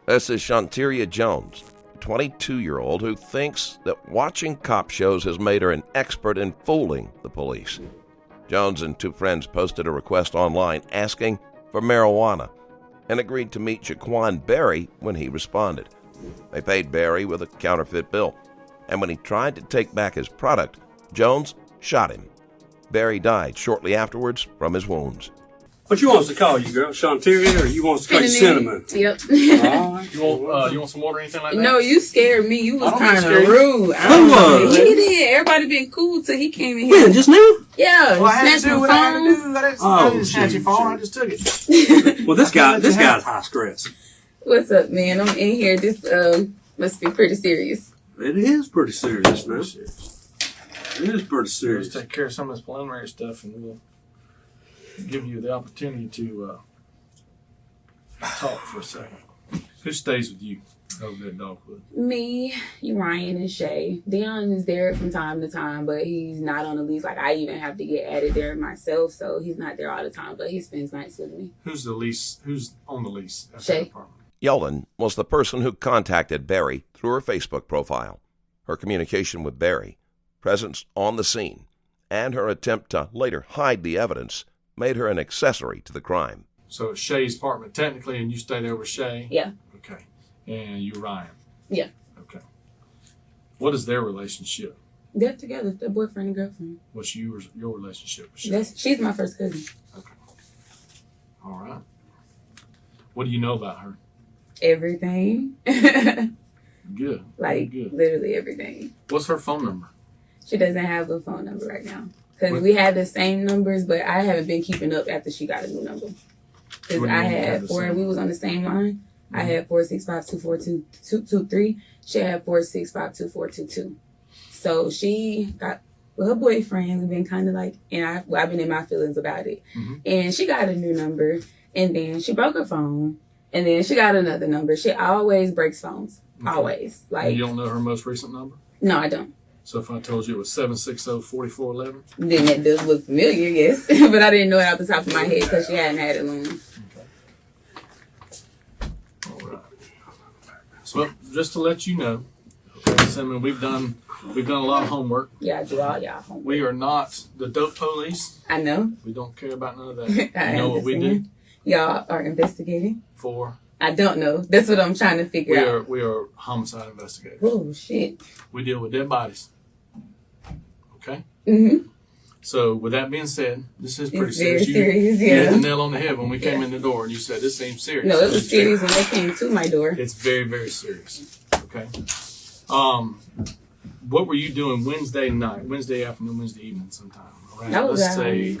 This is Shanteria Jones, a 22-year-old who thinks that watching cop shows has made her an expert in fooling the police. Jones and two friends posted a request online asking for marijuana and agreed to meet Jaquan Berry when he responded. They paid Berry with a counterfeit bill, and when he tried to take back his product, Jones shot him. Berry died shortly afterwards from his wounds. What you want us to call you, girl? Shanteria, or you want us to call you Cinnamon? Yep. All right. You want some water or anything like that? No, you scared me. You was kind of rude. Who was? He did. Everybody been cool till he came in When, here. just now? Yeah. Well, I had to snatched do my what I had to phone. do. I didn't snatch your phone. I just took it. Well, this guy's high stress. What's up, man? I'm in here. This must be pretty serious. It is pretty serious, man. It is pretty serious. Let's take care of some of this preliminary stuff, and we'll give you the opportunity to talk for a second. Who stays with you over at Dogwood? Me, Ryan, and Shay. Deon is there from time to time, but he's not on the lease. Like, I even have to get added there myself, so he's not there all the time, but he spends nights with me. Who's on the lease? At Shay. the apartment? Yellen was the person who contacted Berry through her Facebook profile. Her communication with Berry, presence on the scene, and her attempt to later hide the evidence made her an accessory to the crime. So it's Shay's apartment technically, and you stay there with Shay? Yeah. Okay. And you, Ryan? Yeah. Okay. What is their relationship? They're together. They're boyfriend and girlfriend. What's your relationship with Shay? She's my first cousin. Okay. All right. What do you know about her? Everything. Good. Like, Good. literally everything. What's her phone number? She doesn't have a phone number right now. Because we had the same numbers, but I haven't been keeping up after she got a new number. Because I had we was on the same line. Mm-hmm. I had 465-242-223. She had 465-2422. So she got with her boyfriend. We've been kind of like, and I've been in my feelings about it. Mm-hmm. And she got a new number, and then she broke her phone, and then she got another number. She always breaks phones. Okay. Always. Like, and you don't know her most recent number? No, I don't. So if I told you it was 760-4411? Then that does look familiar, yes. But I didn't know it off the top of my head because she hadn't had it long. Okay. All right. So just to let you know, okay, Cinnamon, we've done a lot of homework. Yeah, I do all y'all homework. We are not the dope police. I know. We don't care about none of that. You know what we do? Y'all are investigating. For? I don't know. That's what I'm trying to figure out. We are homicide investigators. Oh, shit. We deal with dead bodies. Okay? Mm-hmm. So, with that being said, this is pretty serious. You serious, yeah. hit the nail on the head when we came in the door and you said, this seems serious. No, it was serious when they came to my door. It's very, very serious. Okay? What were you doing Wednesday night, Wednesday afternoon, Wednesday evening sometime? Around, let's say...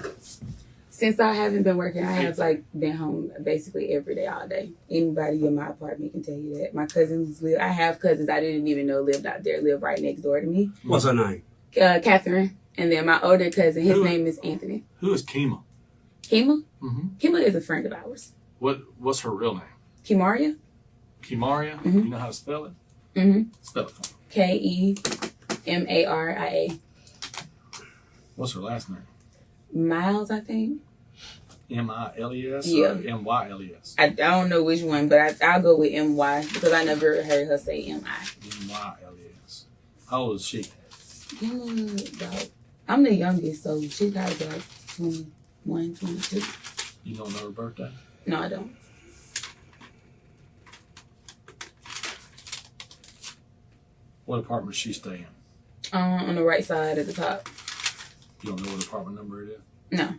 Since I haven't been working, I have been home basically every day, all day. Anybody in my apartment can tell you that. My cousins I have cousins I didn't even know lived out there, live right next door to me. What's her name? Catherine. And then my older cousin, his name is Anthony. Who is Kima? Kima? Mm-hmm. Kima is a friend of ours. What's her real name? Kimaria. Kimaria? Mm-hmm. You know how to spell it? Mm-hmm. Spell it for me. Kemaria. What's her last name? Miles, I think. M-I-L-E-S? Yeah. Or M-Y-L-E-S? I don't know which one, but I'll go with M-Y because I never heard her say M-I. M-Y-L-E-S. How old is she? I'm the youngest, so she's got to be like 21, 22. You don't know her birthday? No, I don't. What apartment does she stay in? On the right side at the top. You don't know what apartment number it is? No.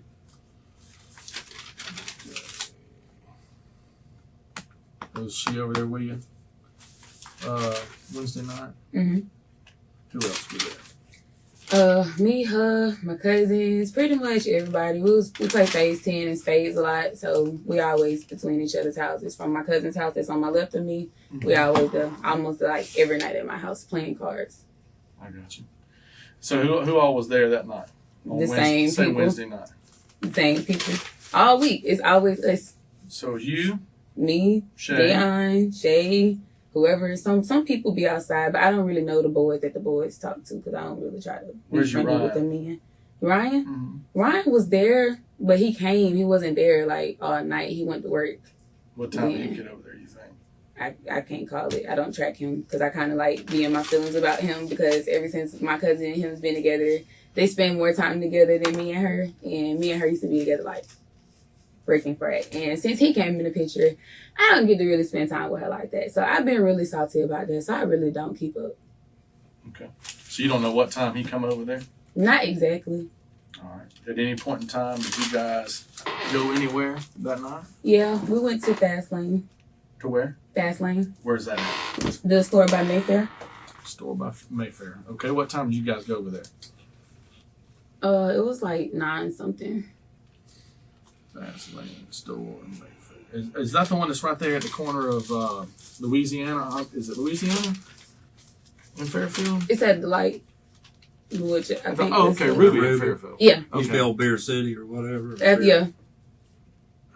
Was she over there with you Wednesday night? Mm-hmm. Who else was there? Me, her, my cousins, pretty much everybody. We play phase 10 and spades a lot, so we always between each other's houses. From my cousin's house that's on my left of me, mm-hmm. We always go almost like every night at my house playing cards. I got you. So who all was there that night? Same people. Wednesday night. Same people. All week. It's always us. So you? Me, Shay. Deon, Shay, whoever. Some people be outside, but I don't really know the boys that the boys talk to because I don't really try to be friendly with the men. Ryan? Mm-hmm. Ryan was there, but he came. He wasn't there like all night. He went to work. What time did you get over there, you think? I can't call it. I don't track him because I kind of like be in my feelings about him because ever since my cousin and him's been together, they spend more time together than me and her. And me and her used to be together like freaking frat. And since he came in the picture, I don't get to really spend time with her like that. So I've been really salty about that. So I really don't keep up. Okay. So you don't know what time he come over there? Not exactly. All right. At any point in time, did you guys go anywhere that night? Yeah, we went to Fast Lane. To where? Fast Lane. Where's that at? The store by Mayfair. Store by Mayfair. Okay. What time did you guys go over there? It was like 9 something. Fast Lane store in Mayfair. Is that the one that's right there at the corner of Louisiana? Is it Louisiana? In Fairfield? It's at the light. Which I think. Oh, okay. Ruby in Fairfield. Yeah. Used to be Old Beer City or whatever. Yeah.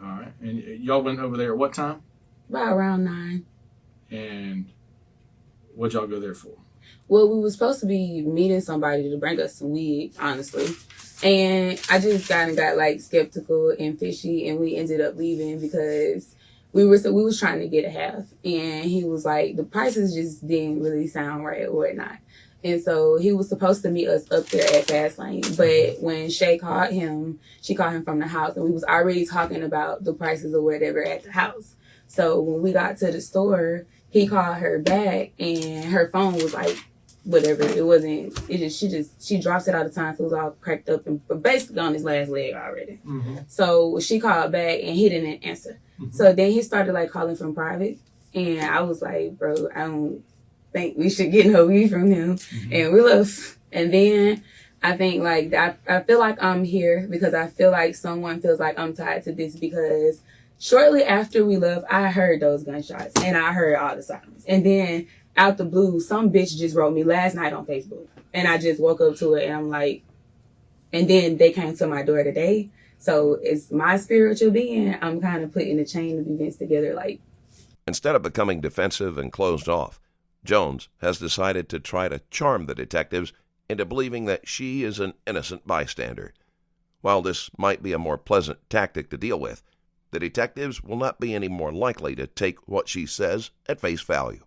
All right. And y'all went over there at what time? About around 9. And what'd y'all go there for? Well, we were supposed to be meeting somebody to bring us some weed, honestly. And I just got like skeptical and fishy, and we ended up leaving because we was trying to get a half, and he was like, the prices just didn't really sound right or whatnot. And so he was supposed to meet us up there at Fastlane, but when Shay called him, she called him from the house, and we was already talking about the prices or whatever at the house. So when we got to the store, he called her back, and her phone was like, whatever. It wasn't, she drops it all the time, so it was all cracked up and basically on his last leg already. Mm-hmm. So she called back, and he didn't answer. Mm-hmm. So then he started like calling from private, and I was like, bro, I don't think we should get no weed from him. Mm-hmm. And we left. And then I think like I feel like I'm here because I feel like someone feels like I'm tied to this because shortly after we left, I heard those gunshots and I heard all the sirens. And then out the blue, some bitch just wrote me last night on Facebook, and I just woke up to it, and I'm like, and then they came to my door today. So it's my spiritual being. I'm kind of putting the chain of events together. Like, instead of becoming defensive and closed off, Jones has decided to try to charm the detectives into believing that she is an innocent bystander. While this might be a more pleasant tactic to deal with, the detectives will not be any more likely to take what she says at face value.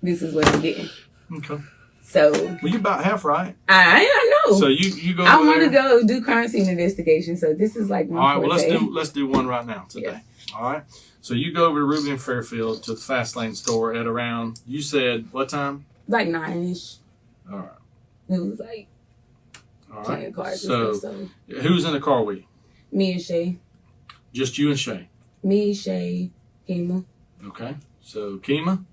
This is what I'm getting. Okay. So. Well, you about half right. I know. So you go. I want to go do crime scene investigation. So this is like my. All right. Well, let's do one right now today. Yeah. All right. So you go over to Ruby and Fairfield to the Fast Lane store at around. You said what time? Like 9ish. All right. It was like. All right. Cars So, and stuff, so who's in the car with you? Me and Shay. Just you and Shay. Me, Shay, Kima. Okay. So Kima,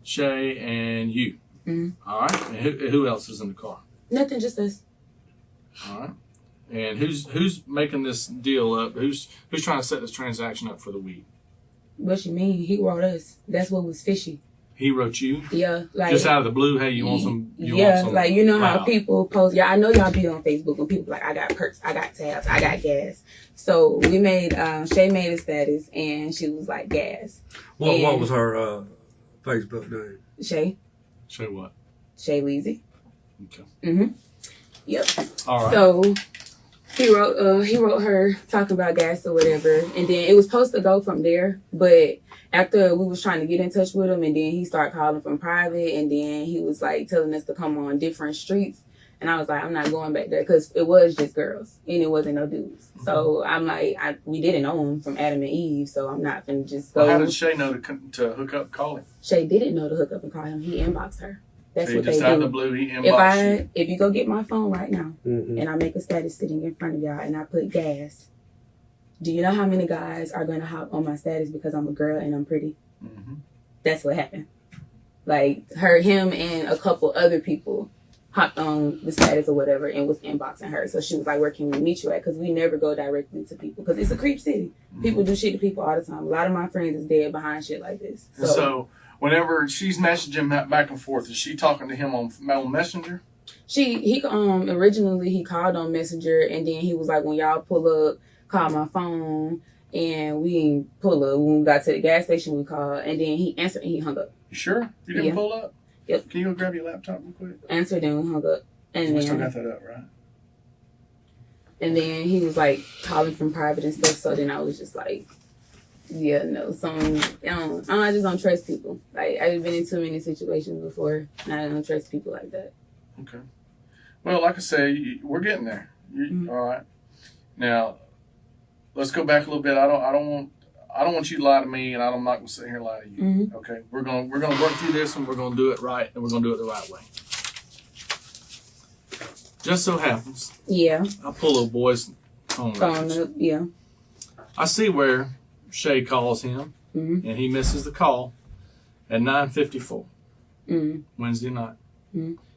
Shay, and you. Mm-hmm. All right. And who else is in the car? Nothing, just us. All right. And who's making this deal up? Who's trying to set this transaction up for the weed? What you mean? He wrote us. That's what was fishy. He wrote you? Yeah, like just out of the blue. Hey, you want some? Like you know how people post. Yeah, I know y'all be on Facebook and people like, I got perks, I got tabs, I got gas. So we made Shay made a status and she was like gas. What was her Facebook name? Shay. Shay what? Shay Leezy. Okay. Mhm. Yep. All right. So he wrote her talking about gas or whatever, and then it was supposed to go from there, but after we was trying to get in touch with him, and then he started calling from private, and then he was like telling us to come on different streets, and I was like, I'm not going back there because it was just girls and it wasn't no dudes. Mm-hmm. So I'm like, we didn't know him from Adam and Eve, so I'm not finna just go. Well, how did Shay know to hook up, call him? Shay didn't know to hook up and call him. He inboxed her. That's so what they do. Just out of the blue, he inboxed you. If you go get my phone right now, mm-hmm. and I make a status sitting in front of y'all, and I put gas, do you know how many guys are gonna hop on my status because I'm a girl and I'm pretty? Mm-hmm. That's what happened. Like him and a couple other people hopped on the status or whatever and was inboxing her. So she was like, where can we meet you at? Because we never go directly to people because it's a creep city. Mm-hmm. People do shit to people all the time. A lot of my friends is dead behind shit like this. So whenever she's messaging that back and forth, is she talking to him on Messenger? He originally he called on Messenger, and then he was like, when y'all pull up, call my phone. And we didn't pull up. When we got to the gas station, we called. And then he answered and he hung up. You sure? You didn't pull up? Yep. Can you go grab your laptop real quick? Answered and we hung up. And we still got that up, right? And then he was like calling from private and stuff. So then I was just like, Yeah, no. I just don't trust people. Like, I've been in too many situations before, and I don't trust people like that. Okay. Well, like I say, we're getting there. All right. Now, let's go back a little bit. I don't want you to lie to me, and I'm not going to sit here and lie to you. Okay. We're gonna work through this, and we're gonna do it right, and we're gonna do it the right way. Just so happens. Yeah. I pull a boy's phone up. Yeah. I see where Shay calls him, and he misses the call at 9:54 Wednesday night.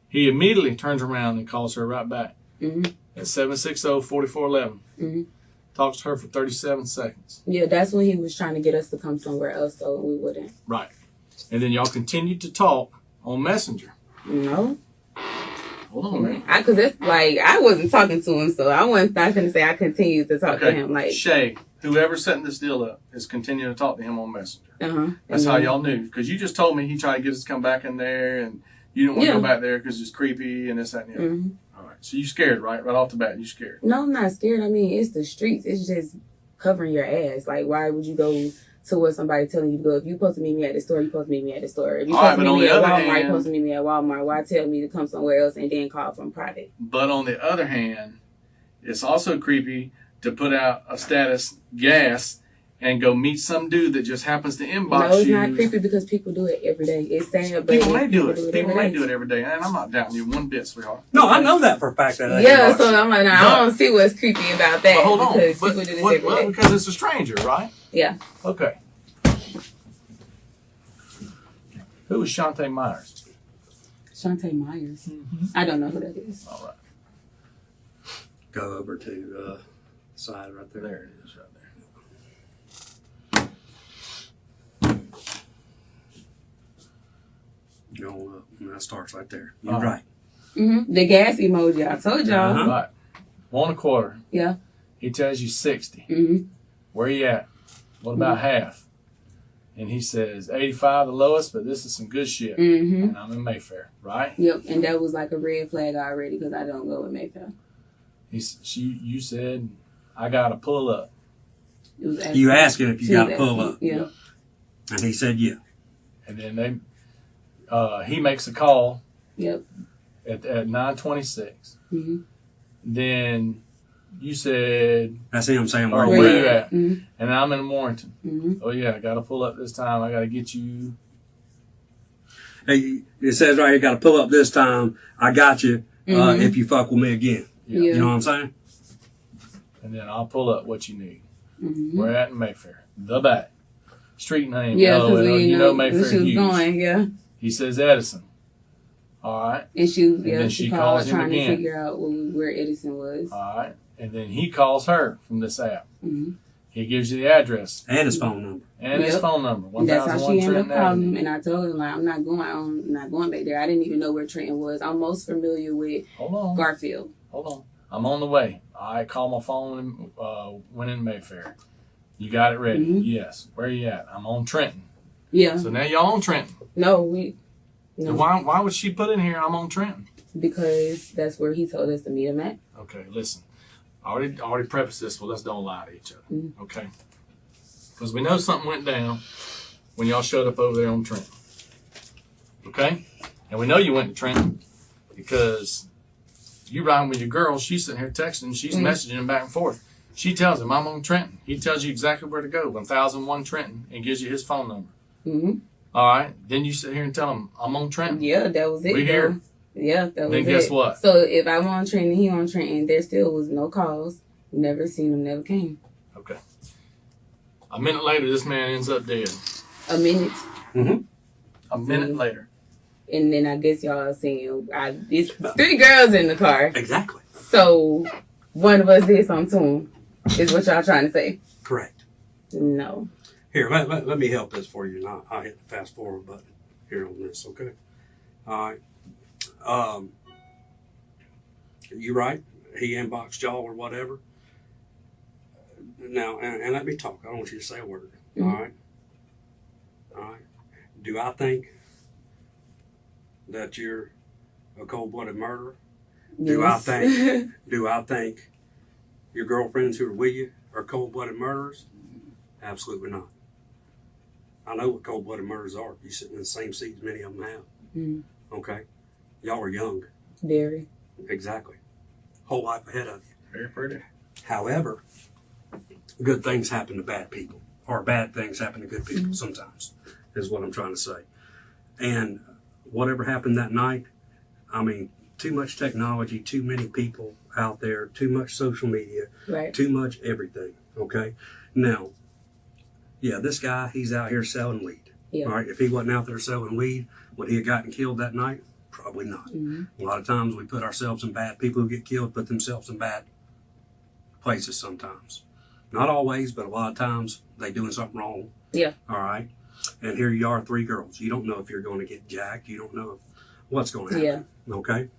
He immediately turns around and calls her right back at 760-4411. Talks to her for 37 seconds. Yeah, that's when he was trying to get us to come somewhere else, so we wouldn't. Right. And then y'all continued to talk on Messenger. No. Hold on, man. Because it's like, I wasn't talking to him, so I wasn't going to say I continued to talk to him. Like, Shay, whoever's setting this deal up, is continuing to talk to him on Messenger. That's how y'all knew. Because you just told me he tried to get us to come back in there, and you didn't want to go back there because it's creepy and this, that, and the other. All right. So you scared, right? Right off the bat, you scared. No, I'm not scared. I mean, it's the streets. It's just covering your ass. Like, why would you go to where somebody telling you to go? If you're supposed to meet me at the store, you're supposed to meet me at the store. If you're supposed to meet me at Walmart, you're supposed to meet me at Walmart. Why tell me to come somewhere else and then call from private? But on the other hand, it's also creepy to put out a status gas and go meet some dude that just happens to inbox you. No, it's not creepy because people do it every day. It's sad, but people may do it. People may do it every day. And I'm not doubting you one bit, sweetheart. No, I know that for a fact. That yeah, so I'm like, I don't see what's creepy about that. But hold on. Because people do this every day. Because it's a stranger, right? Yeah. Okay. Who is Shantae Myers? Shantae Myers? I don't know who that is. All right. Go over to the side right there. There it is, right there. Going up, and that starts right there. You're right. The gas emoji, I told y'all. Right. 1 1/4. Yeah. He tells you 60. Where you at? What about half? And he says 85 the lowest, but this is some good shit. And I'm in Mayfair, right? Yep, and that was like a red flag already because I don't go in Mayfair. You said, I got to pull up. You asked him if you got to pull up. Yeah. And he said, yeah. And then he makes a call. Yep. At 9:26. Then you said, that's him saying, where you at? And I'm in Warrington. Oh, yeah, I got to pull up this time. I got to get you. Hey, it says right here, got to pull up this time. I got you if you fuck with me again. Yeah. You know what I'm saying? And then I'll pull up what you need. We're at in Mayfair. The back. Street name. Yeah, because you know Mayfair she was Hughes. going, yeah. He says Edison. All right. And then she calls called him trying again. to figure out where Edison was. All right. And then he calls her from this app. He gives you the address. And his phone number. And his phone number. And that's how she ended up calling Avenue. him. And I told him, like, I'm not going back there. I didn't even know where Trenton was. I'm most familiar with Garfield. Hold on. I'm on the way. I call my phone and went in Mayfair. You got it ready? Yes. Where you at? I'm on Trenton. Yeah. So now y'all on Trenton. No. So why would she put in here, I'm on Trenton? Because that's where he told us to meet him at. Okay, listen. I already prefaced this, well, let's don't lie to each other. Okay? Because we know something went down when y'all showed up over there on Trenton. Okay? And we know you went to Trenton because you riding with your girl, she's sitting here texting, she's messaging him back and forth. She tells him, I'm on Trenton. He tells you exactly where to go, 1001 Trenton, and gives you his phone number. All right. Then you sit here and tell him, I'm on Trenton. Yeah, that was it. We here. Yeah, that was it. Then guess what? So if I'm on Trenton, he on Trenton, there still was no calls. Never seen him, never came. Okay. A minute later, this man ends up dead. A minute. A minute later. And then I guess y'all seeing, it's 3 girls in the car. Exactly. So one of us did something to him, is what y'all trying to say. Correct. No. Here, let me help this for you. Now I'll hit the fast forward button here on this, okay? All right. You right. He inboxed y'all or whatever. Now, and let me talk. I don't want you to say a word. All right. All right. Do I think that you're a cold-blooded murderer? Yes. Do I think your girlfriends who are with you are cold-blooded murderers? Absolutely not. I know what cold-blooded murders are. You sit in the same seat as many of them have. Mm. Okay? Y'all are young. Very. Exactly. Whole life ahead of you. Very pretty. However, good things happen to bad people, or bad things happen to good people sometimes, is what I'm trying to say. And whatever happened that night, I mean, too much technology, too many people out there, too much social media, Right. too much everything, okay? Now, yeah, this guy, he's out here selling weed. Yeah. All right, if he wasn't out there selling weed, would he have gotten killed that night? Probably not. Mm-hmm. A lot of times we put ourselves in bad, people who get killed put themselves in bad places sometimes. Not always, but a lot of times they doing something wrong. Yeah. All right. And here you are, 3 girls. You don't know if you're going to get jacked. You don't know what's going to happen. Yeah. Okay.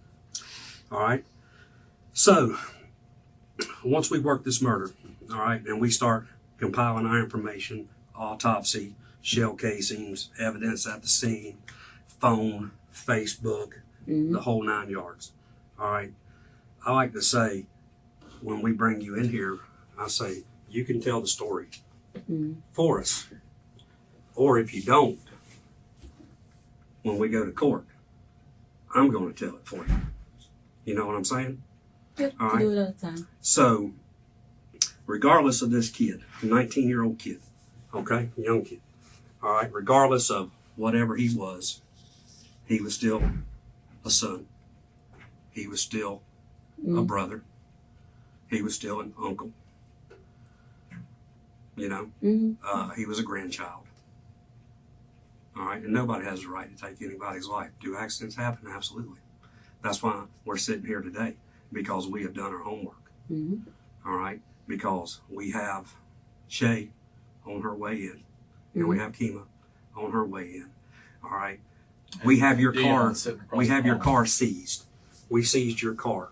All right. So once we work this murder, all right, and we start compiling our information, autopsy, shell casings, evidence at the scene, phone, Facebook, the whole 9 yards. All right. I like to say, when we bring you in here, I say, you can tell the story for us. Or if you don't, when we go to court, I'm going to tell it for you. You know what I'm saying? Yep. All right. Do it all the time. So, regardless of this kid, a 19-year-old kid, okay, young kid, all right, regardless of whatever he was still a son. He was still a brother. He was still an uncle. You know, he was a grandchild. All right, and nobody has the right to take anybody's life. Do accidents happen? Absolutely. That's why we're sitting here today, because we have done our homework. All right, because we have Shay on her way in, and we have Kima on her way in. All right, we have your car. We have your car seized. We seized your car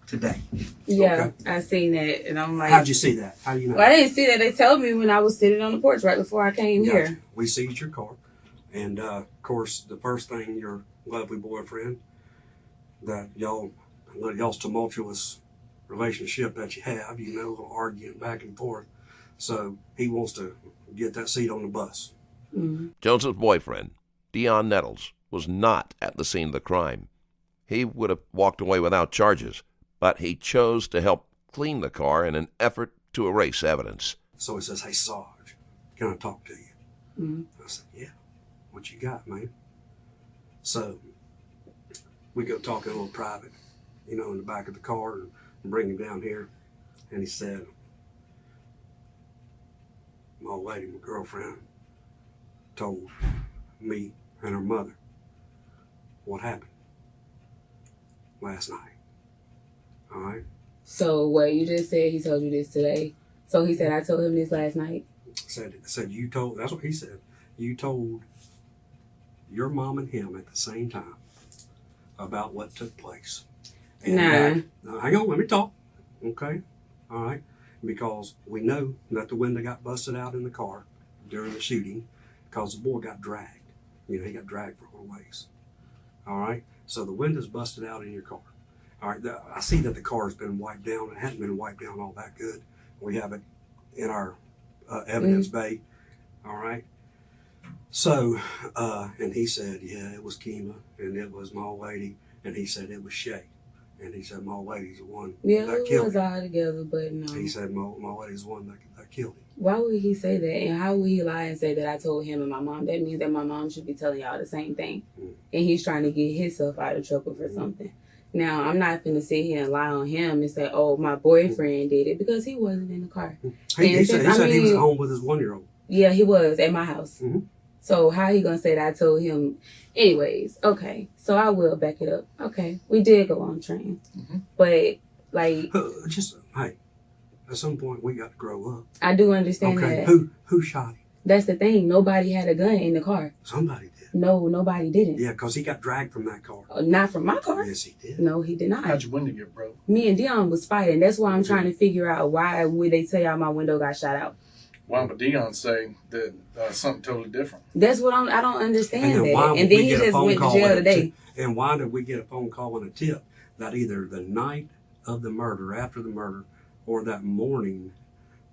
today. Yeah, Okay. I seen that, and I'm like, How'd you see that? How do you know? well, I didn't see that. They told me when I was sitting on the porch right before I came Gotcha. here. We seized your car. And, of course, the first thing, your lovely boyfriend, that y'all's tumultuous relationship that you have, you know, arguing back and forth. So he wants to get that seat on the bus. Jones's boyfriend, Deon Nettles, was not at the scene of the crime. He would have walked away without charges, but he chose to help clean the car in an effort to erase evidence. So he says, "Hey, Sarge, can I talk to you?" I said, "Yeah, what you got, man?" So we go talking a little private, you know, in the back of the car, and bring him down here. And he said, "My old lady, my girlfriend, told me and her mother what happened last night." All right. So what you just said, he told you this today. So he said I told him this last night. Said you told. That's what he said. You told your mom and him at the same time about what took place. And Nah. hang on, let me talk. Okay. All right. Because we know that the window got busted out in the car during the shooting because the boy got dragged. You know, he got dragged for a little ways. All right. So the window's busted out in your car. All right. I see that the car has been wiped down. It hadn't been wiped down all that good. We have it in our evidence bay. All right. So, and he said, yeah, it was Kima, and it was my old lady, and he said it was Shay. And he said, my old lady's the one that it killed was him. all together, but no. He said, my old lady's the one that killed him. Why would he say that? And how would he lie and say that I told him and my mom? That means that my mom should be telling y'all the same thing. And he's trying to get himself out of trouble for something. Now, I'm not going to sit here and lie on him and say, oh, my boyfriend did it, because he wasn't in the car. He said he was at home with his 1-year-old. Yeah, he was at my house. Mm-hmm. So how he going to say that I told him? Anyways, okay. So I will back it up. Okay, we did go on train. But, like... Hey, at some point we got to grow up. I do understand that. Who shot him? That's the thing. Nobody had a gun in the car. Somebody did. No, nobody didn't. Yeah, because he got dragged from that car. Not from my car. Yes, he did. No, he did not. How'd your window get broke? Me and Deon was fighting. That's why I'm trying to figure out why would they tell y'all my window got shot out. Why would Deon say that something totally different? That's what I don't understand And then that. And then he just went to jail today. And why did we get a phone call and a tip that either the night of the murder, after the murder, or that morning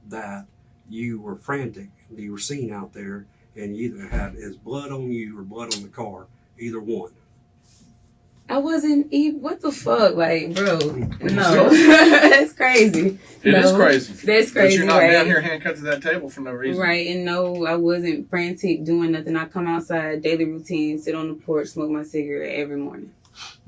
that you were frantic, you were seen out there, and you either had his blood on you or blood on the car, either one. I wasn't even, what the fuck? Like, bro, no. That's crazy. It is crazy. That's crazy. But you're not right? down here handcuffed to that table for no reason. Right, and no, I wasn't frantic doing nothing. I come outside, daily routine, sit on the porch, smoke my cigarette every morning.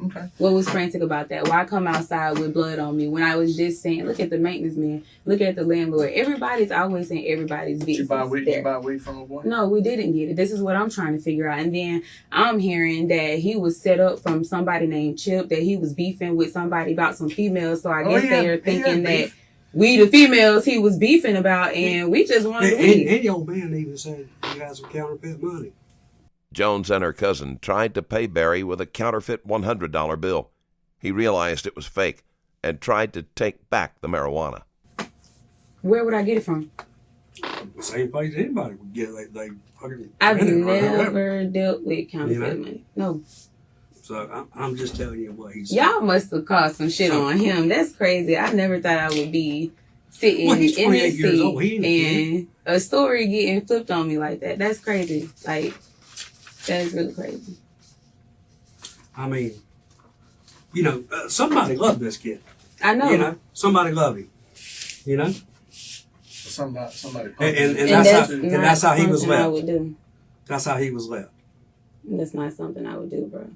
Okay. What was frantic about that? Why come outside with blood on me when I was just saying, look at the maintenance man, look at the landlord. Everybody's always saying everybody's business. Did you buy weed from a boy? No, we didn't get it. This is what I'm trying to figure out. And then I'm hearing that he was set up from somebody named Chip, that he was beefing with somebody about some females. So I guess they're thinking that we the females he was beefing about, and we just wanted to leave. And the old man even said he had some counterfeit money. Jones and her cousin tried to pay Barry with a counterfeit $100 bill. He realized it was fake and tried to take back the marijuana. Where would I get it from? The same place anybody would get. They fucking. I've never dealt with counterfeit money. No. So I'm just telling you what he said. Y'all must have caused some shit on him. That's crazy. I never thought I would be sitting in he's 28 this years old. seat and a story getting flipped on me like that. That's crazy. Like, that is really crazy. I mean, you know, somebody loved this kid. I know. You know, somebody loved him. You know? Somebody. And that's how he was left. I would do. That's how he was left. That's not something I would do, bro.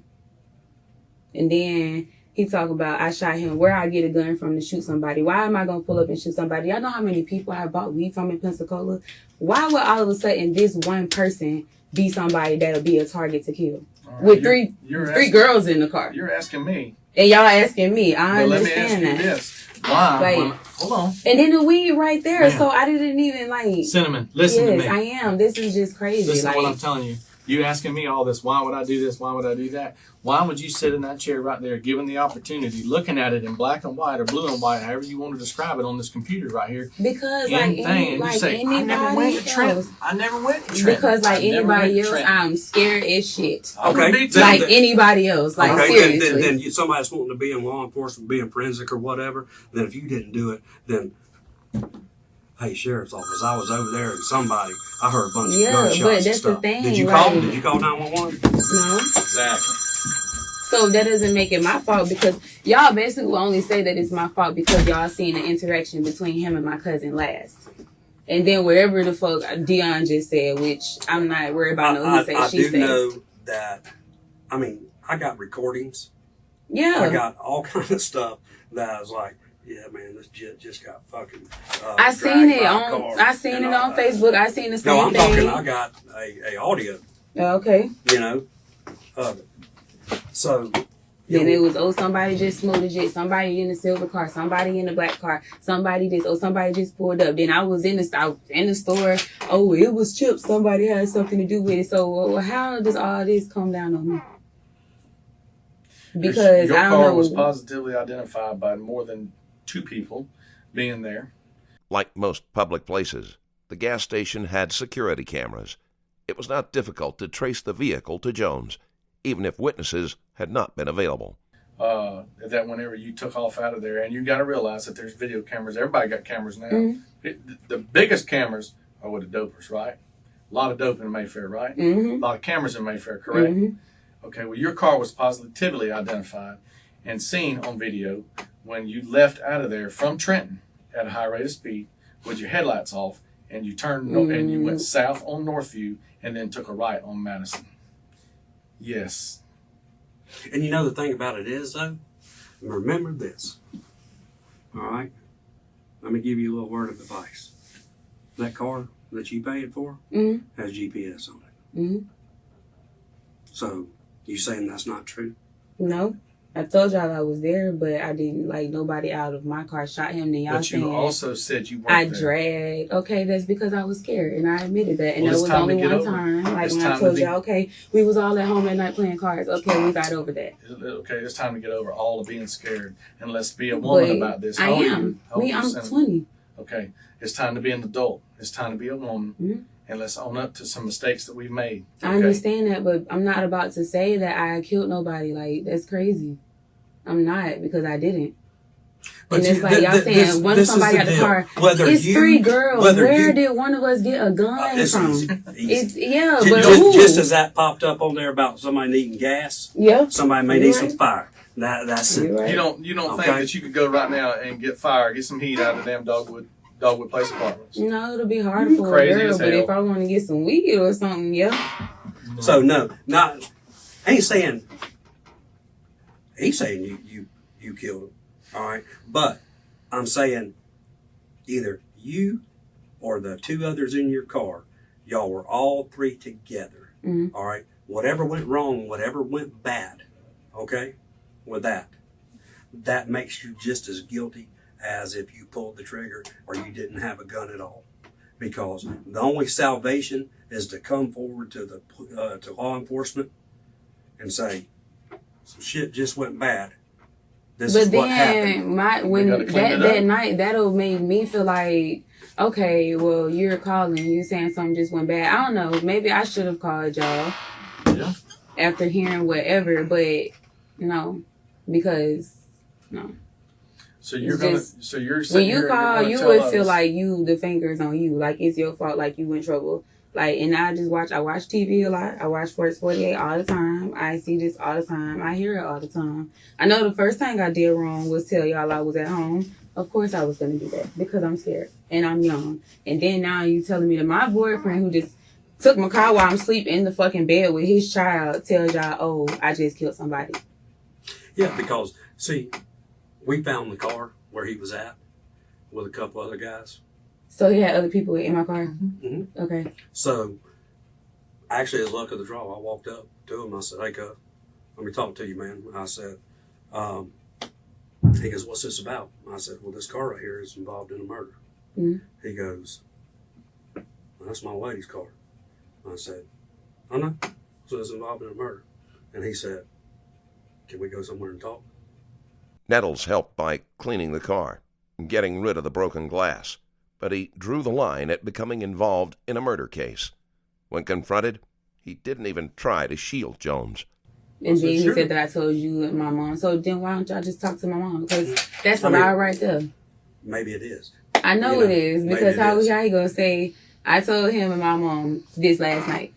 And then he talk about I shot him. Where I get a gun from to shoot somebody? Why am I gonna pull up and shoot somebody? Y'all know how many people I bought weed from in Pensacola? Why would all of a sudden this one person be somebody that'll be a target to kill? Right, with three girls in the car. You're asking me. And y'all asking me. I understand let me ask that. you this. Why? Hold on. And then the weed right there. Man. So I didn't even like. Cinnamon, listen to me. Yes, I am. This is just crazy. Listen to what I'm telling you. You asking me all this, why would I do this? Why would I do that? Why would you sit in that chair right there, given the opportunity, looking at it in black and white or blue and white, however you want to describe it on this computer right here? Because you say, I never went to Trenton. I never went to Trenton. Because like anybody else, I'm scared as shit. Okay. Like anybody else. Like seriously. Then somebody's wanting to be in law enforcement, being forensic or whatever, then if you didn't do it, then... Hey, sheriff's office, I was over there and I heard a bunch of gunshots but that's and stuff. the thing. Did you call? Did you call 911? No. Exactly. So that doesn't make it my fault because y'all basically will only say that it's my fault because y'all seen the interaction between him and my cousin last. And then wherever the fuck Deon just said, which I'm not worried about no he said, she said. I do know that, I mean, I got recordings. Yeah. I got all kinds of stuff that I was like, yeah, man, this jet just got fucking. I seen it on Facebook. I seen the same thing. No, I'm talking. I got a audio. Okay. You know, of it. So. Then it was somebody just smoked a jet, somebody in the silver car, somebody in the black car, somebody somebody just pulled up. Then I was in the store. Oh, it was Chip. Somebody had something to do with it. So how does all this come down on me? Because your I don't car know. was positively identified by more than 2 people being there. Like most public places, the gas station had security cameras. It was not difficult to trace the vehicle to Jones, even if witnesses had not been available. That whenever you took off out of there, and you got to realize that there's video cameras. Everybody got cameras now. Mm-hmm. The biggest cameras are with the dopers, right? A lot of dope in Mayfair, right? Mm-hmm. A lot of cameras in Mayfair, correct? Mm-hmm. Okay, well, your car was positively identified and seen on video when you left out of there from Trenton at a high rate of speed with your headlights off, and you turned and you went south on Northview and then took a right on Madison. Yes. And you know the thing about it is, though, remember this. All right? Let me give you a little word of advice. That car that you paid for has GPS on it. Mm-hmm. So, you saying that's not true? No. I told y'all I was there, but I didn't, like, nobody out of my car shot him. Then y'all But you also said you weren't I there. Dragged. Okay, that's because I was scared, and I admitted that. And Well, that was only one time. Like, it's when I told y'all, okay, we was all at home at night playing cards. Okay, we got over that. Okay, it's time to get over all of being scared, and let's be a woman about this. I am. I'm 20. Okay, it's time to be an adult. It's time to be a woman. And let's own up to some mistakes that we've made. Okay? I understand that, but I'm not about to say that I killed nobody. Like, that's crazy. I'm not, because I didn't. And it's like y'all saying one somebody at the car. It's three girls. Where did one of us get a gun from? Just as that popped up on there about somebody needing gas. Yeah. Somebody may need some fire. That's it. Right. You don't think that you could go right now and get fire, get some heat out of the damn Dogwood Place apartments? No, it'll be hard for a girl. But if I want to get some weed or something, yeah. So no, ain't saying. He's saying you killed him. All right, but I'm saying either you or the two others in your car, y'all were all three together. Mm-hmm. All right, whatever went wrong, whatever went bad, okay, with that makes you just as guilty as if you pulled the trigger or you didn't have a gun at all. Because the only salvation is to come forward to to law enforcement and say, some shit just went bad. This is what happened. That night, that'll make me feel like, okay, well, you're calling, you're saying something just went bad. I don't know. Maybe I should have called y'all. Yeah. After hearing whatever, but no, because no. So you're when you call, you would feel like the finger's on you, like it's your fault, like you in trouble. Like, and I watch TV a lot. I watch First 48 all the time. I see this all the time. I hear it all the time. I know the first thing I did wrong was tell y'all I was at home. Of course I was going to do that because I'm scared and I'm young. And then now you telling me that my boyfriend who just took my car while I'm asleep in the fucking bed with his child tells y'all, oh, I just killed somebody. Yeah, because, see, we found the car where he was at with a couple other guys. So he had other people in my car? Mm-hmm. Okay. So, actually, as luck of the draw, I walked up to him. I said, hey, cuz, let me talk to you, man. I said, he goes, what's this about? I said, well, this car right here is involved in a murder. Mm-hmm. He goes, well, that's my lady's car. I said, oh, no. So it's involved in a murder. And he said, can we go somewhere and talk? Nettles helped by cleaning the car and getting rid of the broken glass, but he drew the line at becoming involved in a murder case. When confronted, he didn't even try to shield Jones. And then he said that I told you and my mom. So then why don't y'all just talk to my mom? Because that's a lie right there. Maybe it is. I know it is. Because how he going to say, I told him and my mom this last night.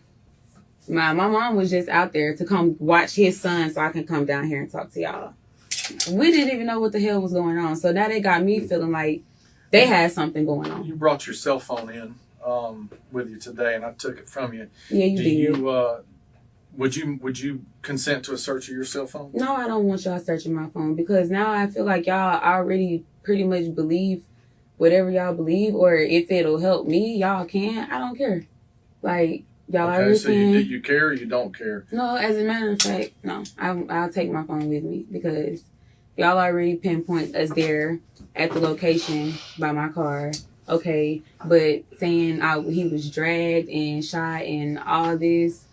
My mom was just out there to come watch his son so I can come down here and talk to y'all. We didn't even know what the hell was going on. So now they got me feeling like they had something going on. You brought your cell phone in with you today, and I took it from you. Yeah, you did. Would you consent to a search of your cell phone? No, I don't want y'all searching my phone because now I feel like y'all already pretty much believe whatever y'all believe, or if it'll help me, y'all can. I don't care. Like, y'all already so you care or you don't care? No, as a matter of fact, no. I'll take my phone with me because y'all already pinpoint us there at the location by my car. Okay, but saying he was dragged and shot and all this,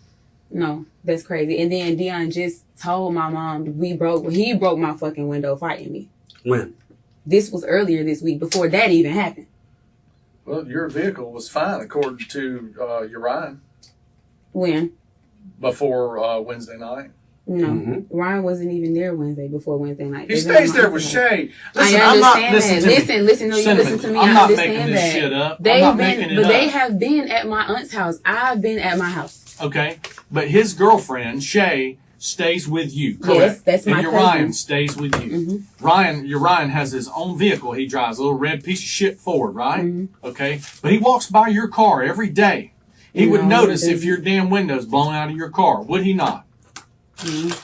no, that's crazy. And then Deon just told my mom he broke my fucking window fighting me. When? This was earlier this week, before that even happened. Well, your vehicle was fine according to Ryan. When? Before Wednesday night. No, Ryan wasn't even there before Wednesday night. He stays there with Shay. Listen, I understand that. Listen, no, you listen to me. I'm not making understand this that. shit up. They have been at my aunt's house. I've been at my house. Okay, but his girlfriend Shay stays with you, correct? Yes, that's my and your cousin. Ryan stays with you. Your Ryan has his own vehicle. He drives a little red piece of shit Ford, right? Okay, but he walks by your car every day. He would notice if your damn window's blown out of your car, would he not? You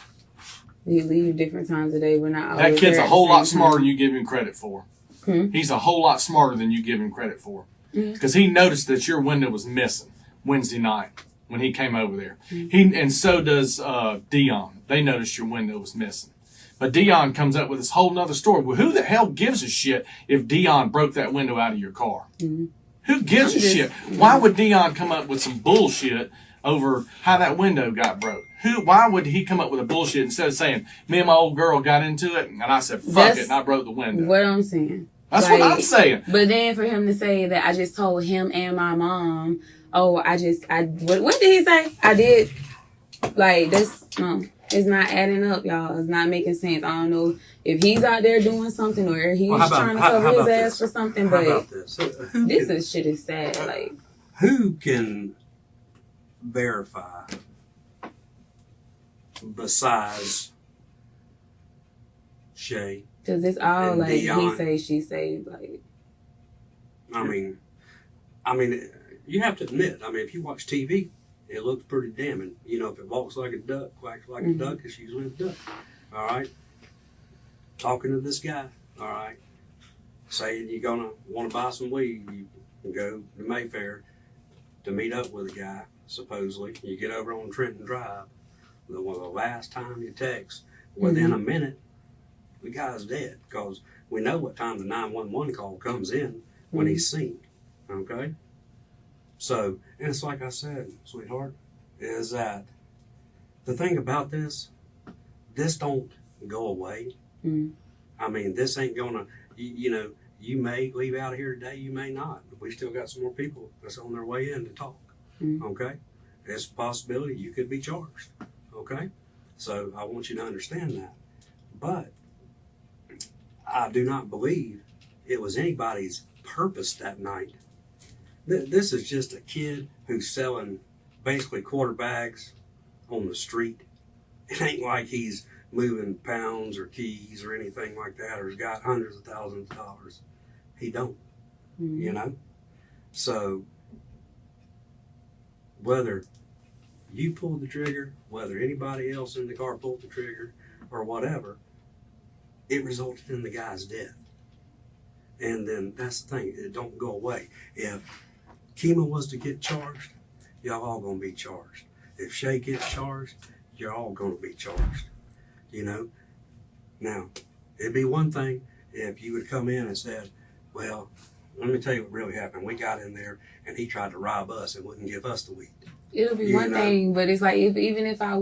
leave different times of day. We're not. That kid's a whole lot smarter than you give him credit for. He's a whole lot smarter than you give him credit for. Because he noticed that your window was missing Wednesday night when he came over there. And so does Deon. They noticed your window was missing. But Deon comes up with this whole nother story. Well, who the hell gives a shit if Deon broke that window out of your car? Who gives a shit? Why would Deon come up with some bullshit over how that window got broke? Why would he come up with a bullshit instead of saying, me and my old girl got into it, and I said, fuck it, and I broke the window? What I'm saying. That's what I'm saying. But then for him to say that I just told him and my mom, what did he say? I did. Like, that's, no. It's not adding up, y'all. It's not making sense. I don't know if he's out there doing something or he's trying to cover his ass for something, but this shit is sad. Like, who can verify besides Shay? Because it's all like Deon. he say, she say. Like, I mean, you have to admit. I mean, if you watch TV, it looks pretty damning. You know, if it walks like a duck, quacks like a duck, it's usually a duck. All right. Talking to this guy. All right. Saying you're gonna want to buy some weed, you go to Mayfair to meet up with a guy. Supposedly, you get over on Trenton Drive. The last time you text, within a minute, the guy's dead, because we know what time the 911 call comes in when he's seen. Okay? So, and it's like I said, sweetheart, is that the thing about this don't go away. I mean, this ain't gonna, you know, you may leave out of here today, you may not. But we still got some more people that's on their way in to talk. Okay? There's a possibility you could be charged. Okay? So I want you to understand that. But I do not believe it was anybody's purpose that night. This is just a kid who's selling basically quarter bags on the street. It ain't like he's moving pounds or keys or anything like that, or he's got hundreds of thousands of dollars. He don't, you know? So whether you pulled the trigger, whether anybody else in the car pulled the trigger, or whatever, it resulted in the guy's death. And then that's the thing, it don't go away. If Kima was to get charged, y'all all gonna be charged. If Shay gets charged, you're all gonna be charged. You know? Now, it'd be one thing if you would come in and said, well, let me tell you what really happened. We got in there and he tried to rob us and wouldn't give us the weed. it'll be one thing, but it's like even if I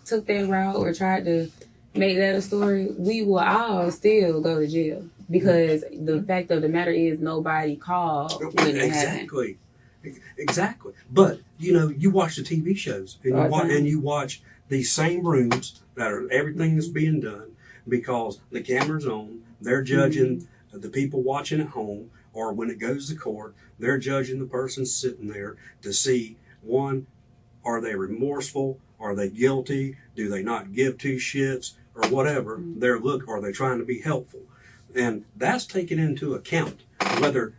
took that route or tried to make that a story, we will all still go to jail, because the fact of the matter is nobody called when it happened. Exactly. But you know, you watch the TV shows and you watch these same rooms that are everything that's being done, because the camera's on. They're judging the people watching at home, or when it goes to court, they're judging the person sitting there to see, one, are they remorseful? Are they guilty? Do they not give two shits? Or whatever. Are they trying to be helpful? And that's taken into account. Whether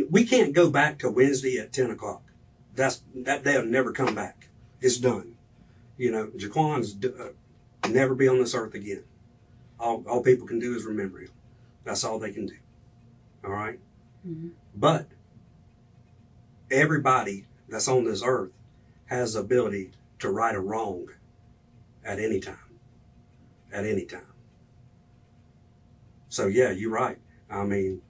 we can't go back to Wednesday at 10 o'clock. That they'll never come back. It's done. You know, Jaquan's never be on this earth again. All people can do is remember him. That's all they can do. All right? But everybody that's on this earth has the ability to right a wrong at any time. At any time. So yeah, you're right. I mean,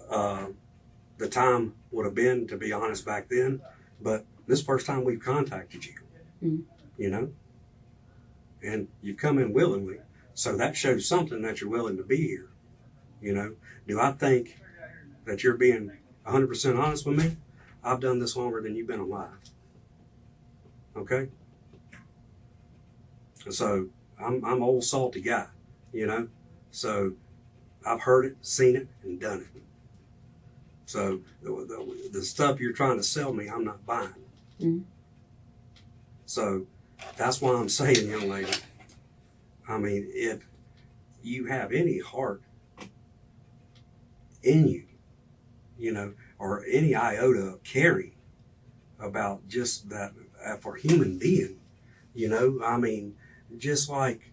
the time would have been, to be honest, back then, but this is the first time we've contacted you. You know? And you've come in willingly, so that shows something that you're willing to be here. You know? Do I think that you're being 100% honest with me? I've done this longer than you've been alive. Okay? So I'm an old salty guy, you know? So I've heard it, seen it, and done it. So the stuff you're trying to sell me, I'm not buying. So that's why I'm saying, young lady, I mean, if you have any heart in you, you know, or any iota of caring about just that for human being, you know, I mean, just like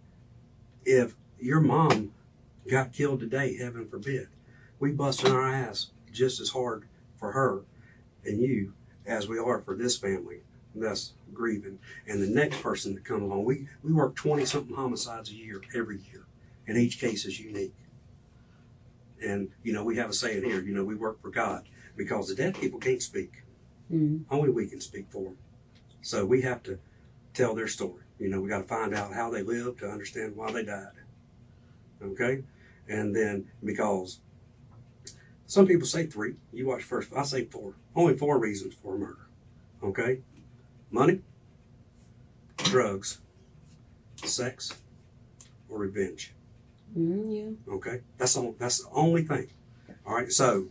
if your mom got killed today, heaven forbid, we busting our ass just as hard for her and you as we are for this family that's grieving. And the next person that comes along, we work 20-something homicides a year, every year, and each case is unique. And, you know, we have a saying here, you know, we work for God, because the dead people can't speak. Only we can speak for them. So we have to tell their story. You know, we got to find out how they lived to understand why they died. Okay? And then, because some people say 3, you watch first, I say 4. Only 4 reasons for a murder. Okay? Money, drugs, sex or revenge? Yeah. Okay, that's the only thing. All right, so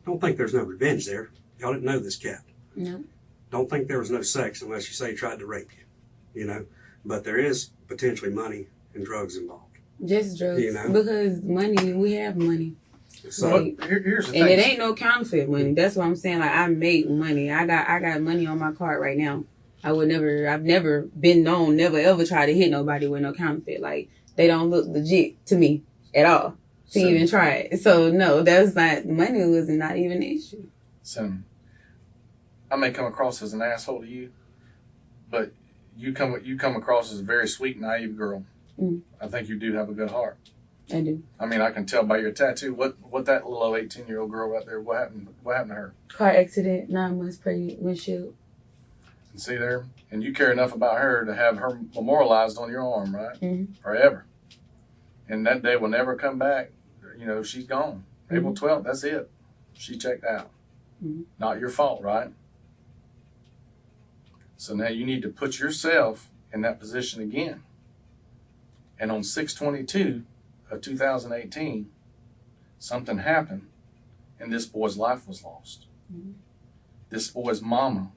don't think there's no revenge there. Y'all didn't know this cat. No. Don't think there was no sex unless you say he tried to rape you. You know, but there is potentially money and drugs involved. Just drugs. You know? Because money, we have money. So Like, Here's the and thing. it ain't no counterfeit money. That's what I'm saying. Like, I make money. I got money on my card right now. I've never been known, never ever try to hit nobody with no counterfeit. Like, they don't look legit to me at all to even try it. So no, that's not, money was not even an issue. So, I may come across as an asshole to you, but you come across as a very sweet, naive girl. Mm. I think you do have a good heart. I do. I mean, I can tell by your tattoo. What that little 18-year-old girl right there? What happened to her? Car accident, 9 months pregnant, windshield. And see there, and you care enough about her to have her memorialized on your arm, right? Mm-hmm. Forever. And that day will never come back. You know, she's gone. Mm-hmm. April 12th. That's it. She checked out. Mm-hmm. Not your fault, right? So now you need to put yourself in that position again. And on 6/22 of 2018, something happened, and this boy's life was lost. Mm-hmm. This boy's mama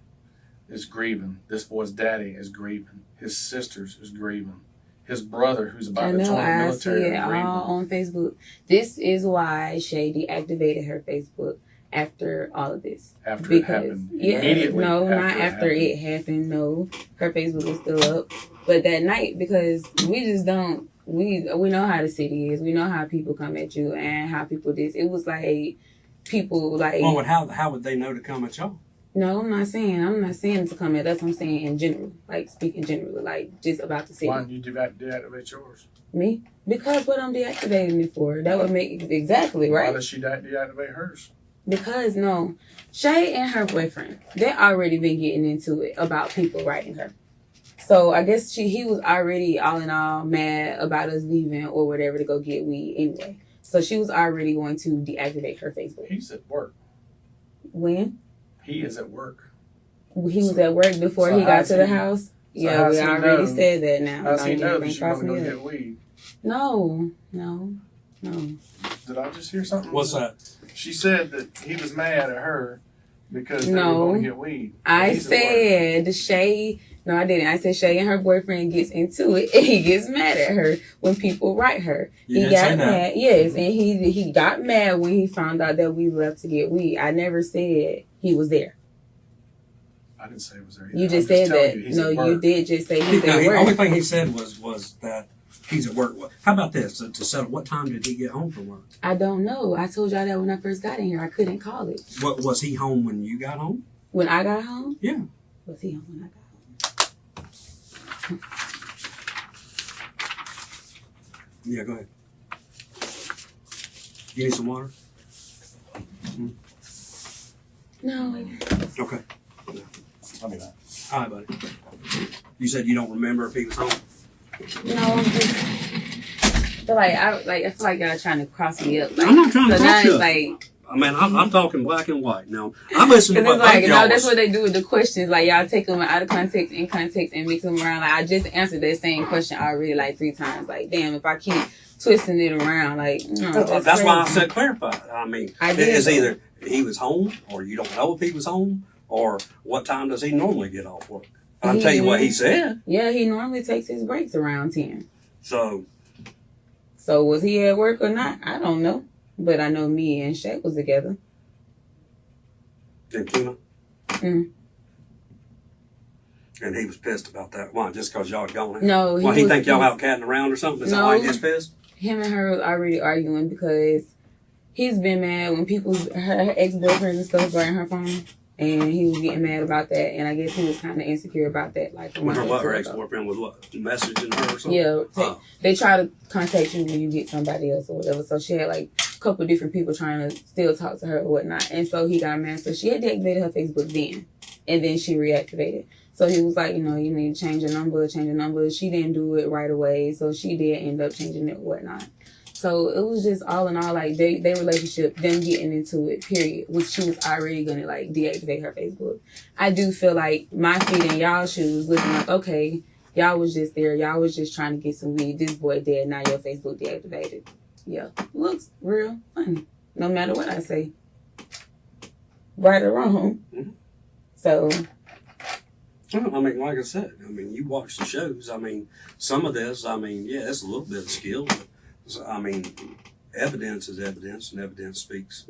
is grieving. This boy's daddy is grieving. His sisters is grieving. His brother, who's about to join the I see military, it is all grieving. on Facebook. This is why Shay deactivated her Facebook after all of this. After it happened. Yeah, Immediately. no, not after it happened. No, her Facebook was still up. But that night, because we just don't, we know how the city is. We know how people come at you and how people this. It was like people like. well, how would they know to come at y'all? No, I'm not saying to come at us. I'm saying in general, like speaking generally, like just about the city. Why didn't you deactivate yours? Me? Because what I'm deactivating it for. That would make exactly right. Why does she deactivate hers? Because no, Shay and her boyfriend, they already been getting into it about people writing her. So I guess he was already all in all mad about us leaving or whatever to go get weed anyway. So she was already going to deactivate her Facebook. He's at work. When? He is at work. He was at work before So he got how's to the he- house. so Yeah, how's we he already know- said that now. How's he Don't know even that she's cross going to me go up. get weed? No. Did I just hear something? What's that? She said that he was mad at her because they No. were going to get weed. I He's at work. said Shay. No, I didn't. I said Shay and her boyfriend gets into it, and he gets mad at her when people write her. You He did got say that. mad. Yes, and he got mad when he found out that we left to get weed. I never said he was there. I didn't say it was there either. You just I'm said telling that. you, he's No, at you work. did just say he's No, at the only work. thing he said was that he's at work. How about this? To settle, what time did he get home from work? I don't know. I told y'all that when I first got in here. I couldn't call it. What, was he home when you got home? When I got home? Yeah. Was he home when I got home? Yeah, go ahead. You need some water? No. Okay. I'll be back. All right, buddy. You said you don't remember if he was home? No, I'm just I feel like y'all trying to cross me up. Like, I'm not trying to so cross now you it's up. like, I mean, I'm talking black and white. Now, I'm listening because to it's what like, both no, y'all that's was- what they do with the questions. Like, y'all take them out of context, in context, and mix them around. Like, I just answered that same question already like 3 times. Like, damn, if I keep twisting it around, like, no, That's why I crazy. said clarify. I mean, I did. it's either he was home or you don't know if he was home or what time does he normally get off work. I'll tell you what he said. Yeah, he normally takes his breaks around 10. So, So was he at work or not? I don't know. But I know me and Shay was together. and Tuna. Mm. And he was pissed about that. Why? Just because y'all had gone out? No, Why, he was- think y'all out catting around or something? Is that No. why he gets pissed? Him and her was already arguing because he's been mad when her ex-boyfriends and stuff writing her phone. And he was getting mad about that. And I guess he was kind of insecure about that. Like, a When month her or what? two Her ago. ex-boyfriend was what? Messaging her or something? Yeah, Oh. they try to contact you when you get somebody else or whatever. So she had like a couple of different people trying to still talk to her or whatnot. And so he got mad. So she had deactivated her Facebook then. And then she reactivated. So he was like, you know, you need to change your number. She didn't do it right away. So she did end up changing it or whatnot. So it was just all in all, like, their relationship, them getting into it, period, which she was already going to, like, deactivate her Facebook. I do feel like my feet in y'all's shoes looking like, okay, Y'all was just there. Y'all was just trying to get some weed. This boy dead. Now your Facebook deactivated. Yeah. Looks real funny. No matter what I say. Right or wrong. Mm-hmm. So. Well, I mean, like I said, I mean, you watch the shows. I mean, some of this, I mean, yeah, it's a little bit of skill. But, I mean, evidence is evidence, and evidence speaks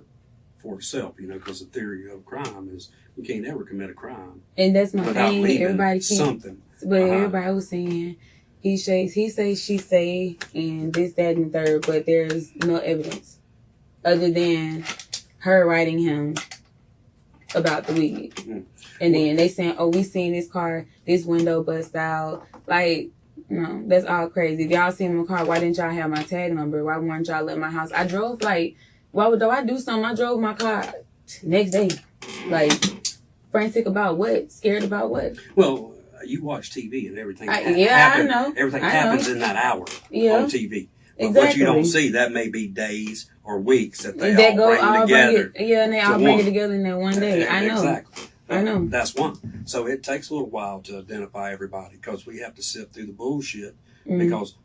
for itself, you know, because the theory of crime is you can't ever commit a crime. And that's my without thing. leaving Everybody something. But everybody was saying, he say, she say, and this, that, and the third, but there's no evidence other than her writing him about the weed. Mm. And then they saying, oh, we seen this car, this window bust out. Like, no, that's all crazy. If y'all seen my car, why didn't y'all have my tag number? Why weren't y'all at my house? I drove, like, why would I do something? I drove my car next day. Like, frantic about what? Scared about what? Well, you watch TV and everything I know. Everything I happens know. in that hour on TV. But Exactly. what you don't see, that may be days or weeks that they all bring together. And they all bring it together in that one day. I know. Exactly. I know. That's one. So it takes a little while to identify everybody because we have to sift through the bullshit because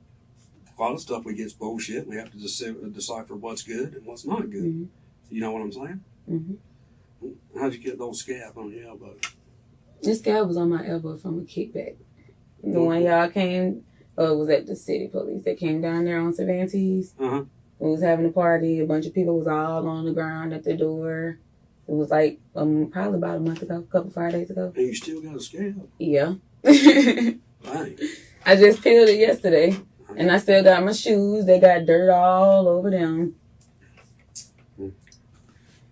a lot of stuff we get is bullshit. We have to decipher what's good and what's not good. Mm-hmm. You know what I'm saying? Mm-hmm. How'd you get those scab on your elbow? This scab was on my elbow from a kickback. The one y'all came, it was at the city police. They came down there on Cervantes. Uh-huh. We was having a party. A bunch of people was all on the ground at the door. It was like probably about a month ago, a couple Fridays ago. And you still got a scab? Yeah. Dang. I just peeled it yesterday. And I still got my shoes. They got dirt all over them.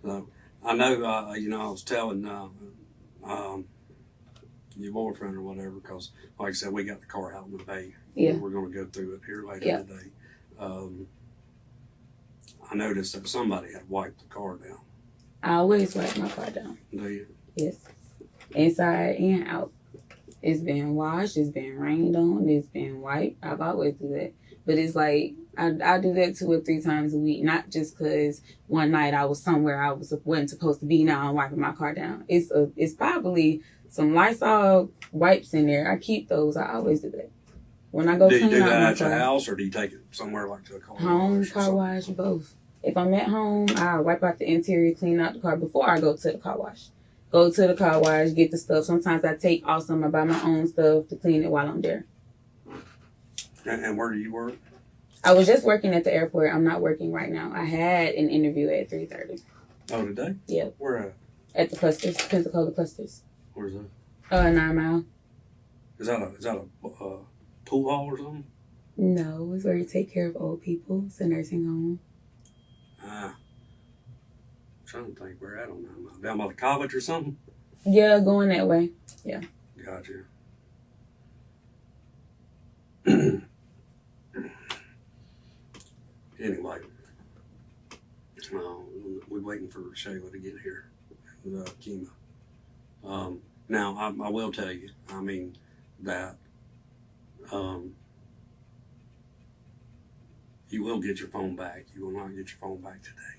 So, I know, I was telling your boyfriend or whatever, because, like I said, we got the car out in the bay. Yeah. We're going to go through it here later in the day. I noticed that somebody had wiped the car down. I always wipe my car down. Do you? Yes. Inside and out. It's been washed. It's been rained on. It's been wiped. I've always do that. But it's like, I do that 2 or 3 times a week. Not just because one night I was somewhere I wasn't supposed to be. Now I'm wiping my car down. It's probably some Lysol wipes in there. I keep those. I always do that. When I go clean out my car. Do you do that at your house, or do you take it somewhere like to a car wash? Home, car wash, both. If I'm at home, I wipe out the interior, clean out the car before I go to the car wash. Go to the car wash, get the stuff. Sometimes I take also I buy my own stuff to clean it while I'm there. And where do you work? I was just working at the airport. I'm not working right now. I had an interview at 3:30. Oh, today? Yeah. Where at? At the clusters, Pensacola clusters. Where's that? 9 Mile. Is that a pool hall or something? No, it's where you take care of old people. It's a nursing home. I'm trying to think where at on that. Down by the college or something? Yeah, going that way. Yeah. Gotcha. Anyway, we're waiting for Shayla to get here with chemo. Now, I will tell you, I mean, that you will get your phone back. You will not get your phone back today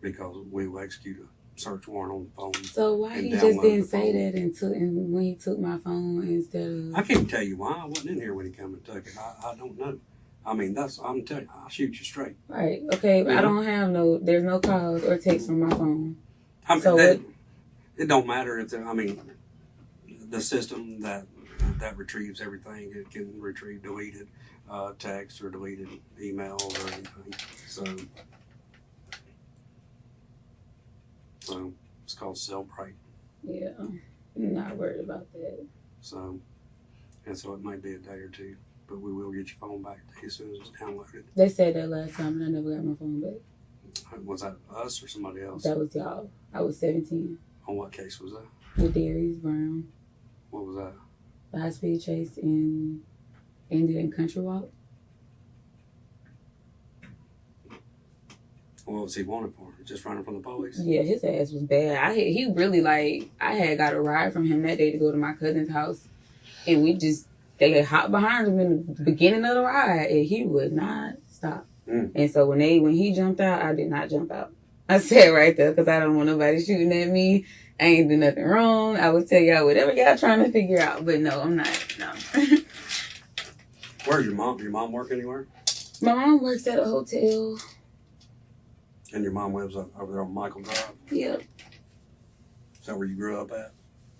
because we will execute a search warrant on the phone. So why he just didn't say that and when he took my phone instead of... I can't tell you why. I wasn't in here when he come and took it. I don't know. I mean, I'm telling you, I'll shoot you straight. Right. Okay, but I don't have there's no calls or texts from my phone. I mean, so it don't matter if the system that retrieves everything, it can retrieve deleted text or deleted emails or anything. So it's called cell break. Yeah, I'm not worried about that. So it might be a day or two, but we will get your phone back as soon as it's downloaded. They said that last time, and I never got my phone back. Was that us or somebody else? That was y'all. I was 17. On what case was that? With Darius Brown. What was that? The high-speed chase ended in Country Walk. What was he wanted for? Just running from the police? Yeah, his ass was bad. He really I had got a ride from him that day to go to my cousin's house, and they had hopped behind him in the beginning of the ride, and he would not stop. And so when he jumped out, I did not jump out. I said right there because I don't want nobody shooting at me. I ain't do nothing wrong. I would tell y'all whatever y'all trying to figure out, but no, I'm not. No. Where's your mom? Your mom work anywhere? My mom works at a hotel. And your mom lives over there on Michael Drive? Yep. Is that where you grew up at?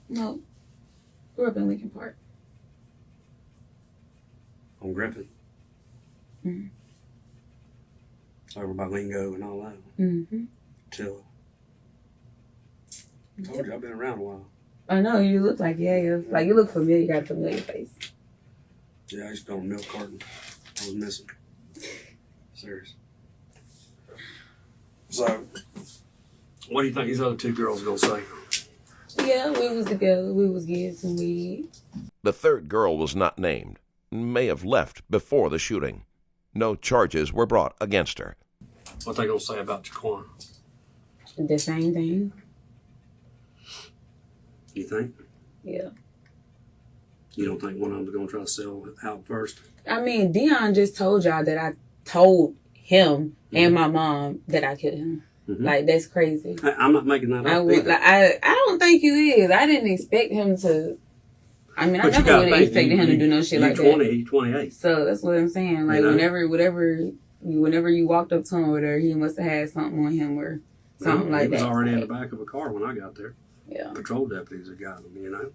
No. Grew up in Lincoln Park. On Griffin? Mm-hmm. Over by Lingo and all that? Mm-hmm. Chill. Told you I've been around a while. I know, you look like, like you look familiar, you got a familiar face. Yeah, I used to be on a milk carton. I was missing. Serious. So, what do you think these other two girls are going to say? Yeah, we was together. We was getting some weed. The third girl was not named, may have left before the shooting. No charges were brought against her. What they going to say about Jaquan? The same thing. You think? Yeah. You don't think one of them's going to try to sell it out first? I mean, Deon just told y'all that I told him and my mom that I killed him. Mm-hmm. Like, that's crazy. I'm not making that up. I don't think you is. I didn't expect him to. I mean, I never would have expected him to do no shit like 20, that. He's 28. So that's what I'm saying. Like, whenever you walked up to him over there, he must have had something on him or something like that. He was already in the back of a car when I got there. Yeah. Patrol deputies had got him, you know.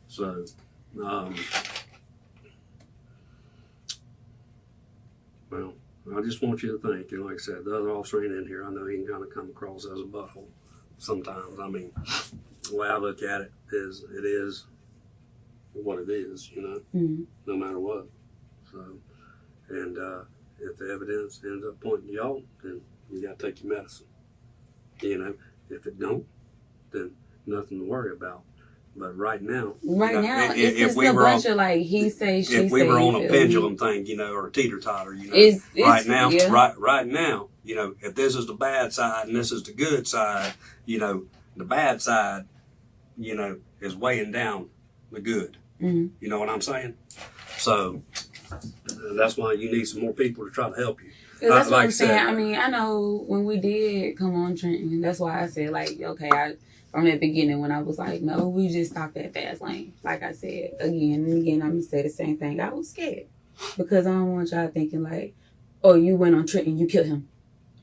So, well, I just want you to think, and like I said, the other officer ain't in here. I know he can kind of come across as a butthole sometimes. I mean, the way I look at it is what it is, you know, no matter what. So, and if the evidence ends up pointing to y'all, then you got to take your medicine. You know, if it don't, then nothing to worry about. But right now, it's just a bunch of like he say, she say. If we were on a pendulum thing, you know, or a teeter-totter, you know, right now, you know, if this is the bad side and this is the good side, you know, the bad side, you know, is weighing down the good. Mm-hmm. You know what I'm saying? So that's why you need some more people to try to help you. That's what I'm saying. I mean, I know when we did come on Trenton, that's why I said, like, okay, from the beginning when I was like, no, we just stopped at fast lane. Like I said, again and again, I'm going to say the same thing. I was scared because I don't want y'all thinking like, oh, you went on Trenton, you killed him.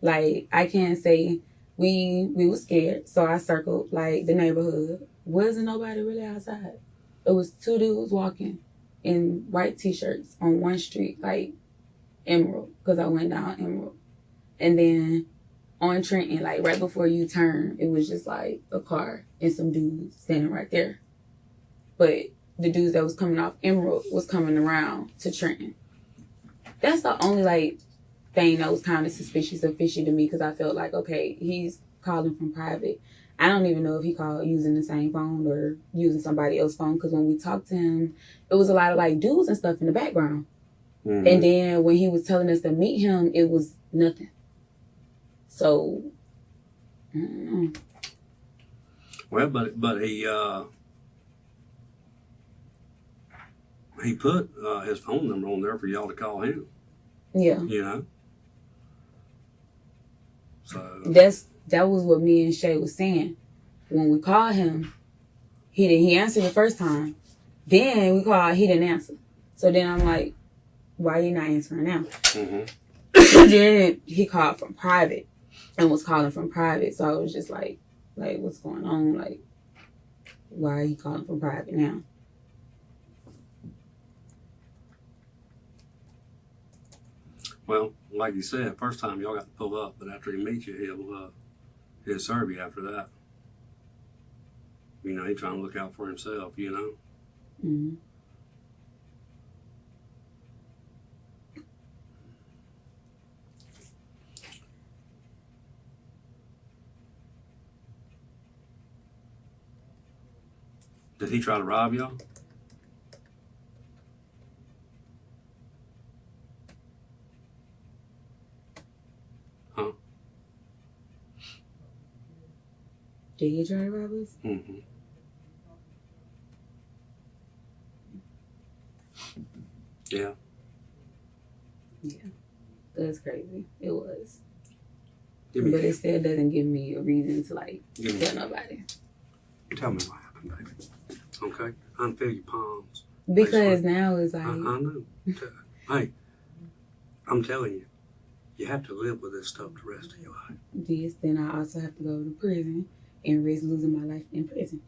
Like, I can't say we were scared. So I circled like the neighborhood. Wasn't nobody really outside. It was two dudes walking in white t-shirts on one street, like Emerald, because I went down Emerald. And then on Trenton, like right before you turn, it was just like a car and some dudes standing right there. But the dudes that was coming off Emerald was coming around to Trenton. That's the only like thing that was kind of suspicious or fishy to me because I felt like, okay, he's calling from private. I don't even know if he called using the same phone or using somebody else's phone because when we talked to him, it was a lot of like dudes and stuff in the background. Mm-hmm. And then when he was telling us to meet him, it was nothing. So, I don't know. Well, but he put his phone number on there for y'all to call him. Yeah. You know? So that was what me and Shay was saying. When we called him, he answered the first time. Then we called, he didn't answer. So then I'm like, why are you not answering now? Mm-hmm. Then he called from private and was calling from private. So I was just like, what's going on? Like, why are you calling from private now? Well, like you said, first time y'all got to pull up, but after he meets you, he'll serve you after that. You know, he's trying to look out for himself, you know? Mm-hmm. Did he try to rob y'all? Huh? Did he try to rob us? Mm-hmm. Yeah. Yeah. That's crazy. It was. But it still doesn't give me a reason to, like, tell nobody. Tell me what happened, baby. Okay? Unfeel your palms. Because now it's like... I know. Hey, I'm telling you, you have to live with this stuff the rest of your life. Yes, then I also have to go to prison and risk losing my life in prison.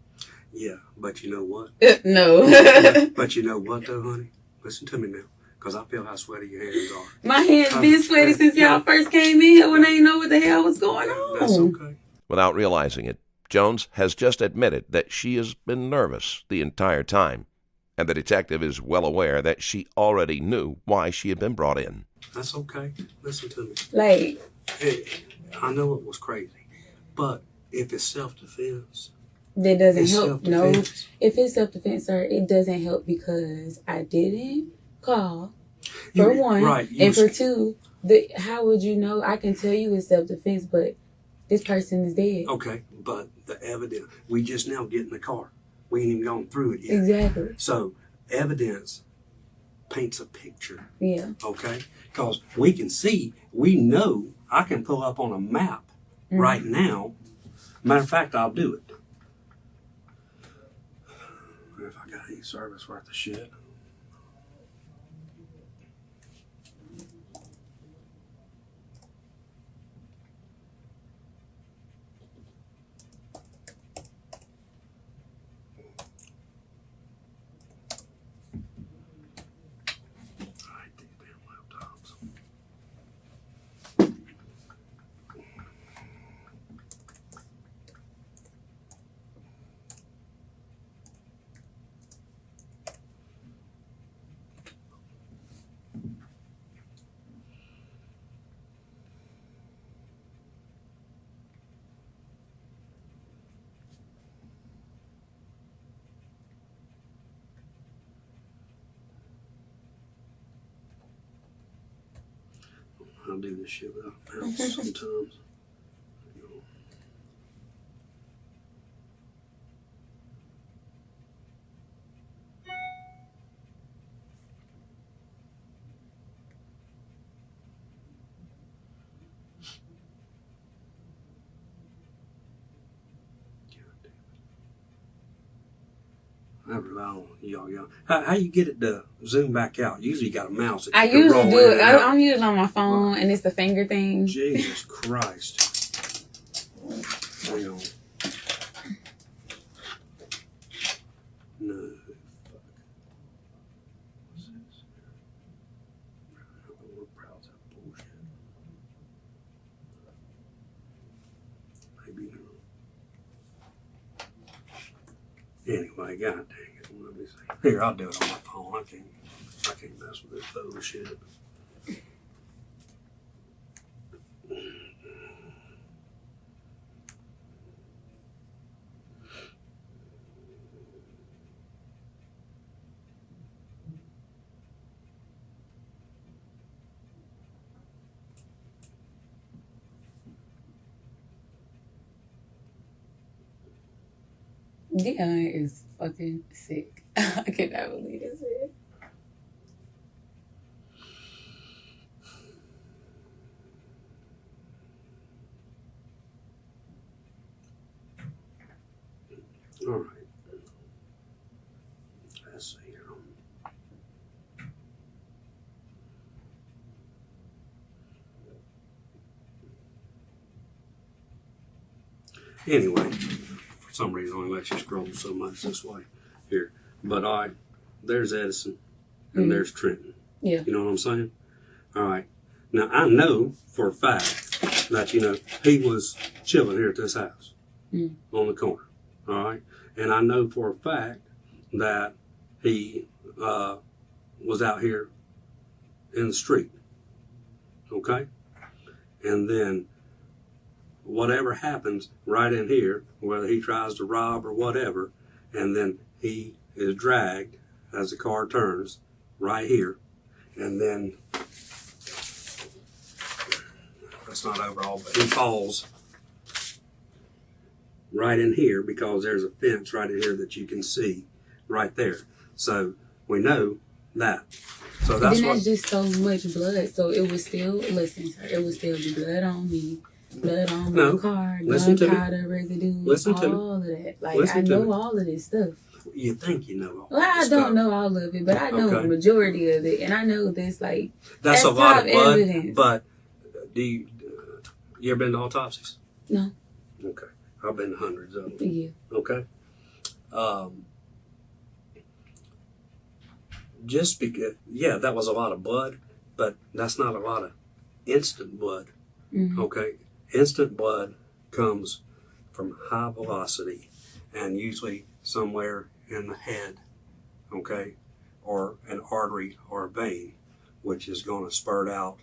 Yeah, but you know what? No. But you know what, though, honey? Listen to me now, because I feel how sweaty your hands are. My hands been sweaty since y'all first came in here when I didn't know what the hell was going on. That's okay. Without realizing it, Jones has just admitted that she has been nervous the entire time, and the detective is well aware that she already knew why she had been brought in. That's okay. Listen to me. Like, I know it was crazy, but if it's self-defense... that doesn't It's help. No, self-defense. if it's self-defense, sir, it doesn't help because I didn't call, for one. Right. And for two, how would you know? I can tell you it's self-defense, but this person is dead. Okay, but the evidence... We just now get in the car. We ain't even gone through it yet. Exactly. So, evidence paints a picture. Yeah. Okay? Because we can see, we know, I can pull up on a map right now. Matter of fact, I'll do it. If I got any service worth of shit. I hate these damn laptops. I'll do this shit without a mouse sometimes. I rely on y'all. How you get it to zoom back out? Usually you got a mouse. That I you can usually roll do in it. and out. I'm usually on my phone, and it's the finger thing. Jesus Christ. Hang on. No. Fuck. What's this? We're proud of that bullshit. Maybe. Anyway, god dang it. Let me see. Here, I'll do it on my phone. I can't mess with this bullshit. Deon is fucking sick. I cannot believe this man. All right. Let's see here. Anyway, for some reason, I only let you scroll so much this way here. But there's Edison and there's Trenton. Yeah. You know what I'm saying? All right. Now, I know for a fact that, he was chilling here at this house on the corner. All right. And I know for a fact that he was out here in the street. Okay? And then whatever happens right in here, whether he tries to rob or whatever, and then he is dragged as the car turns right here, and then that's not overall, but he falls right in here because there's a fence right in here that you can see right there. So we know that. So that's Then that's just so much blood. So it was still, listen, sir, it would still be blood on me, blood on my car, gunpowder residue, all of that. Like, I know all of this stuff. you think you know all Well, I this don't stuff. know all of it, but I know Okay. the majority of it, and I know this like That's a lot top of blood. evidence. But do you ever been to autopsies? No. Okay, I've been to hundreds of them. Yeah. Okay. Just because, yeah, that was a lot of blood, but that's not a lot of instant blood. Mm-hmm. Okay, instant blood comes from high velocity and usually somewhere in the head, okay, or an artery or a vein, which is going to spurt out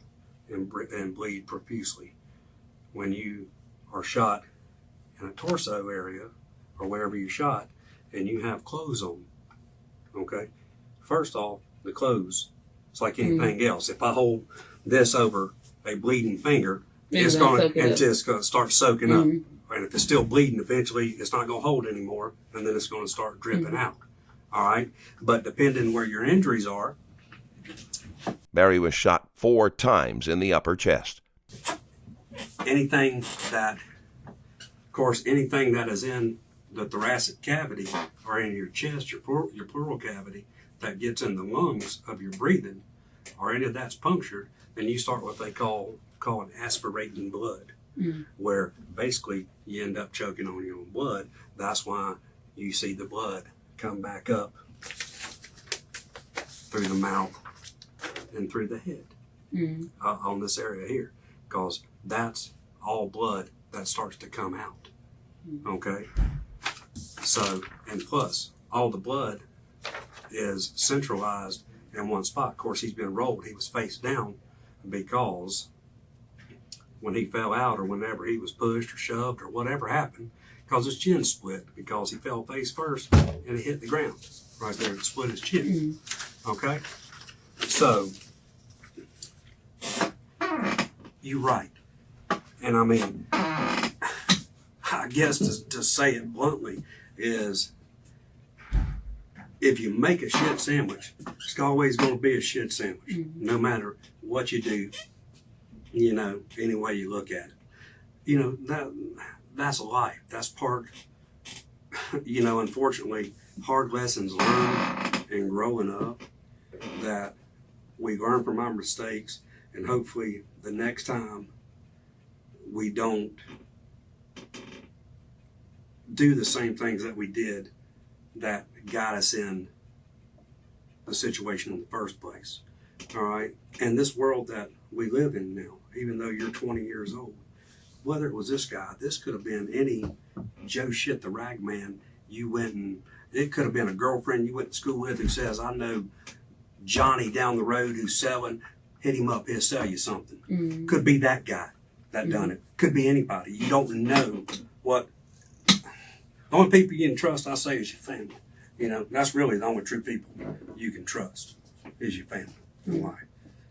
and bleed profusely. When you are shot in a torso area or wherever you shot and you have clothes on, okay, first off, the clothes, it's like anything else. If I hold this over a bleeding finger, it's going to start soaking up. And if it's still bleeding, eventually it's not going to hold anymore, and then it's going to start dripping out. All right? But depending where your injuries are. Barry was shot 4 times in the upper chest. Anything that is in the thoracic cavity or in your chest, your pleural cavity, that gets in the lungs of your breathing, or any of that's punctured, then you start what they call an aspirating blood, where basically you end up choking on your own blood. That's why you see the blood come back up through the mouth and through the head on this area here, because that's all blood that starts to come out. Okay? So, and plus, all the blood is centralized in one spot. Of course, he's been rolled. He was face down because when he fell out or whenever he was pushed or shoved or whatever happened, because his chin split because he fell face first and he hit the ground right there and split his chin. Okay? So, you're right. And I mean, I guess to say it bluntly is, if you make a shit sandwich, it's always going to be a shit sandwich, no matter what you do, you know, any way you look at it. You know, that's life. That's part, you know, unfortunately, hard lessons learned in growing up, that we learn from our mistakes, and hopefully the next time we don't do the same things that we did that got us in the situation in the first place. All right? And this world that we live in now, even though you're 20 years old, whether it was this guy, this could have been any Joe shit the rag man you went and, it could have been a girlfriend you went to school with who says, I know Johnny down the road who's selling, hit him up, he'll sell you something. Could be that guy that done it. Could be anybody. You don't know what. The only people you can trust, I say, is your family. You know, that's really the only true people you can trust is your family in life,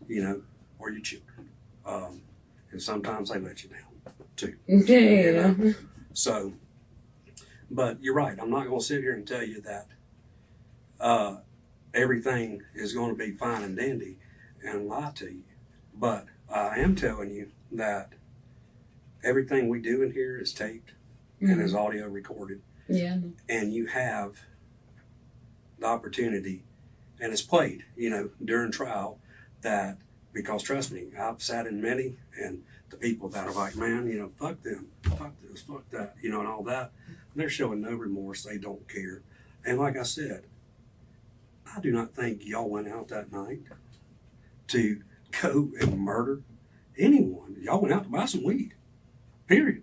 you know, or your children. And sometimes they let you down, too. You know? So, but you're right. I'm not going to sit here and tell you that everything is going to be fine and dandy and lie to you. But I am telling you that everything we do in here is taped and is audio recorded. Yeah. And you have the opportunity, and it's played, you know, during trial, that, because trust me, I've sat in many, and the people that are like, man, you know, fuck them, fuck this, fuck that, you know, and all that, they're showing no remorse. They don't care. And like I said, I do not think y'all went out that night to go and murder anyone. Y'all went out to buy some weed, period.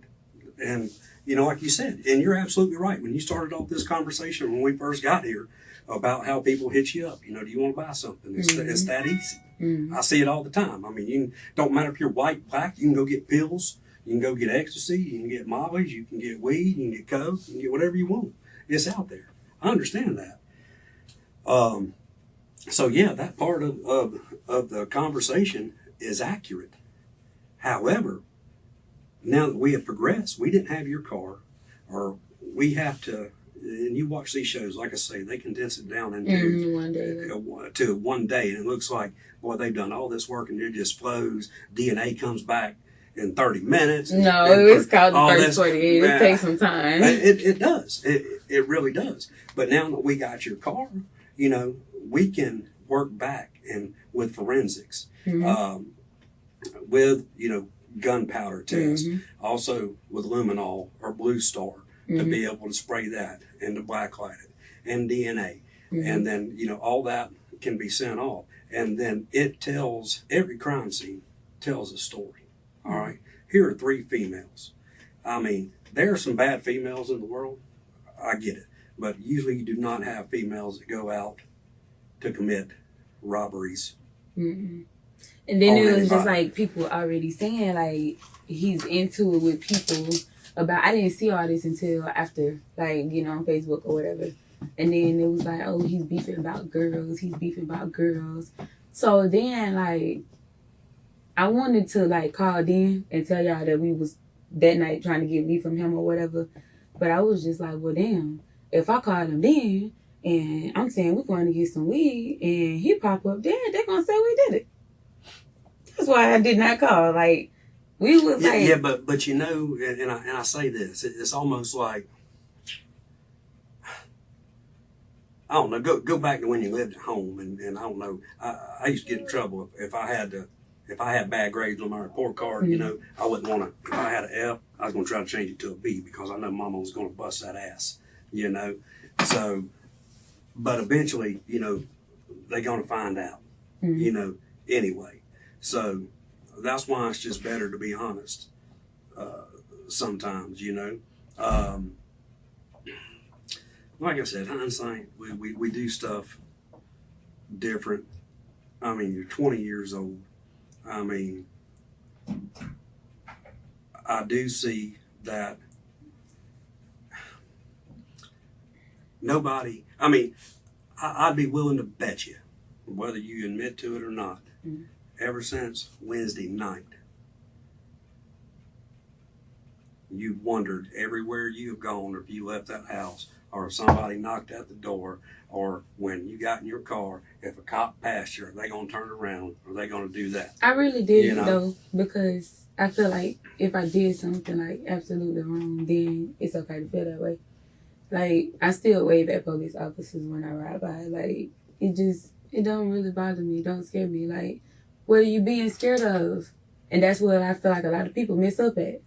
And, you know, like you said, and you're absolutely right. When you started off this conversation when we first got here about how people hit you up, you know, do you want to buy something? It's that easy. I see it all the time. I mean, don't matter if you're white, black, you can go get pills, you can go get ecstasy, you can get mollies, you can get weed, you can get coke, you can get whatever you want. It's out there. I understand that. So yeah, that part of the conversation is accurate. However, now that we have progressed, we didn't have your car, or we have to, and you watch these shows, like I say, they condense it down into one day, and it looks like, boy, they've done all this work and it just flows, DNA comes back, in 30 minutes. No, and it's called the all first this. 48. It takes some time. It does. It really does. But now that we got your car, you know, we can work back and with forensics, with, you know, gunpowder test, also with luminol or blue star to be able to spray that and to blacklight it, and DNA. And then, you know, all that can be sent off. And then it tells, every crime scene tells a story. All right. Here are 3 females. I mean, there are some bad females in the world. I get it. But usually you do not have females that go out to commit robberies. And then it was just like people already saying like he's into it with people about. I didn't see all this until after, like, you know, on Facebook or whatever. And then it was like, oh, he's beefing about girls. He's beefing about girls. So then, like, I wanted to like call Deon and tell y'all that we was that night trying to get weed from him or whatever. But I was just like, well, damn, if I call him then and I'm saying we're going to get some weed and he pop up there, they're going to say we did it. That's why I did not call. Like, we was like... Yeah, but you know, and I say this, it's almost like, I don't know, go back to when you lived at home, and I don't know, I used to get in trouble if I had bad grades on my report card, you know, I wouldn't want to, if I had an F, I was going to try to change it to a B because I know Mama was going to bust that ass, you know. So, but eventually, you know, they're going to find out, you know, anyway. So that's why it's just better to be honest sometimes, you know. Like I said, hindsight, we do stuff different. I mean, you're 20 years old. I mean, I do see that nobody, I mean, I'd be willing to bet you, whether you admit to it or not, ever since Wednesday night, you've wondered everywhere you have gone, or if you left that house, or if somebody knocked at the door, or when you got in your car, if a cop passed you, are they going to turn around? Are they going to do that? I really did, though, because I feel like if I did something like absolutely wrong, then it's okay to feel that way. Like, I still wave at police officers when I ride by. Like, it don't really bother me. It don't scare me. Like, what are you being scared of? And that's what I feel like a lot of people mess up at.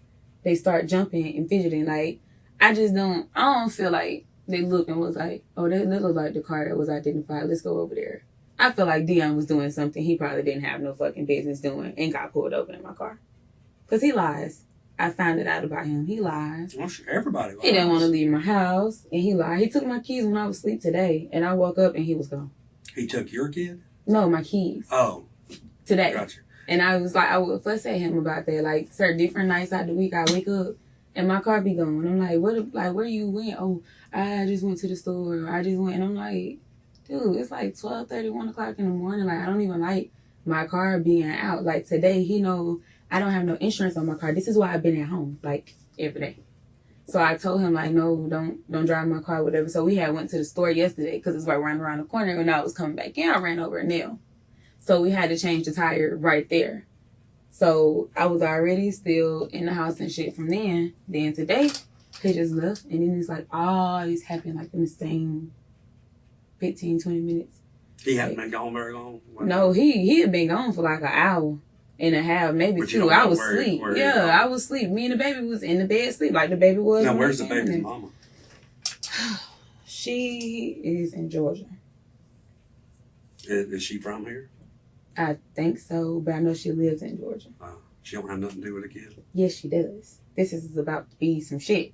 They start jumping and fidgeting. Like, I don't feel like they looked and was like, oh, that looked like the car that was identified. Let's go over there. I feel like Deon was doing something he probably didn't have no fucking business doing and got pulled over in my car. Because he lies. I found it out about him. He lies. Well, sure, everybody lies. He didn't want to leave my house, and he lied. He took my keys when I was asleep today, and I woke up and he was gone. He took your kid? No, my keys. Oh. Today. Gotcha. And I was like, I would fuss at him about that. Like, certain different nights out the week, I wake up and my car be gone. I'm like, where you went? Oh, I just went to the store. I just went. And I'm like, dude, it's like 12:30, 1 o'clock in the morning. Like, I don't even like my car being out. Like, today, he know I don't have no insurance on my car. This is why I've been at home, like, every day. So I told him, like, no, don't drive my car, whatever. So we had went to the store yesterday because it's right around the corner. When I was coming back in, I ran over a nail. So we had to change the tire right there. So I was already still in the house and shit from then. Then today, he just left. And then it's like, all this happened like in the same 15, 20 minutes. He hadn't been gone very long? No, he had been gone for like an hour and a half, maybe but 2. I was asleep. I was asleep. Me and the baby was in the bed asleep like the baby was. Now, where's the baby's mama? She is in Georgia. Is she from here? I think so, but I know she lives in Georgia. She don't have nothing to do with the kid? Yes, she does. This is about to be some shit.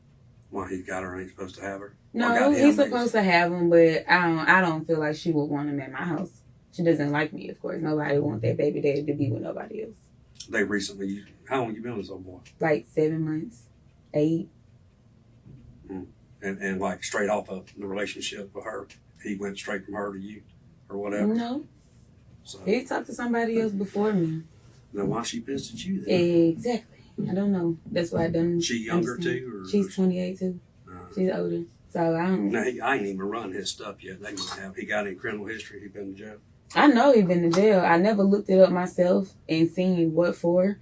Well, he's got her and ain't supposed to have her? No, he's supposed to have him, but I don't feel like she would want him at my house. She doesn't like me, of course. Nobody wants that baby daddy to be with nobody else. They recently, how long you been with this old boy? Like 7 months, 8. And like straight off of the relationship with her, he went straight from her to you or whatever? No. So, he talked to somebody else before me. Then why she pissed at you then? Exactly. I don't know. That's why I don't. She younger too? Or she's 28 too. She's older. So I don't. No, I ain't even run his stuff yet. They might have. He got any criminal history? He been to jail? I know he been in jail. I never looked it up myself and seen what for,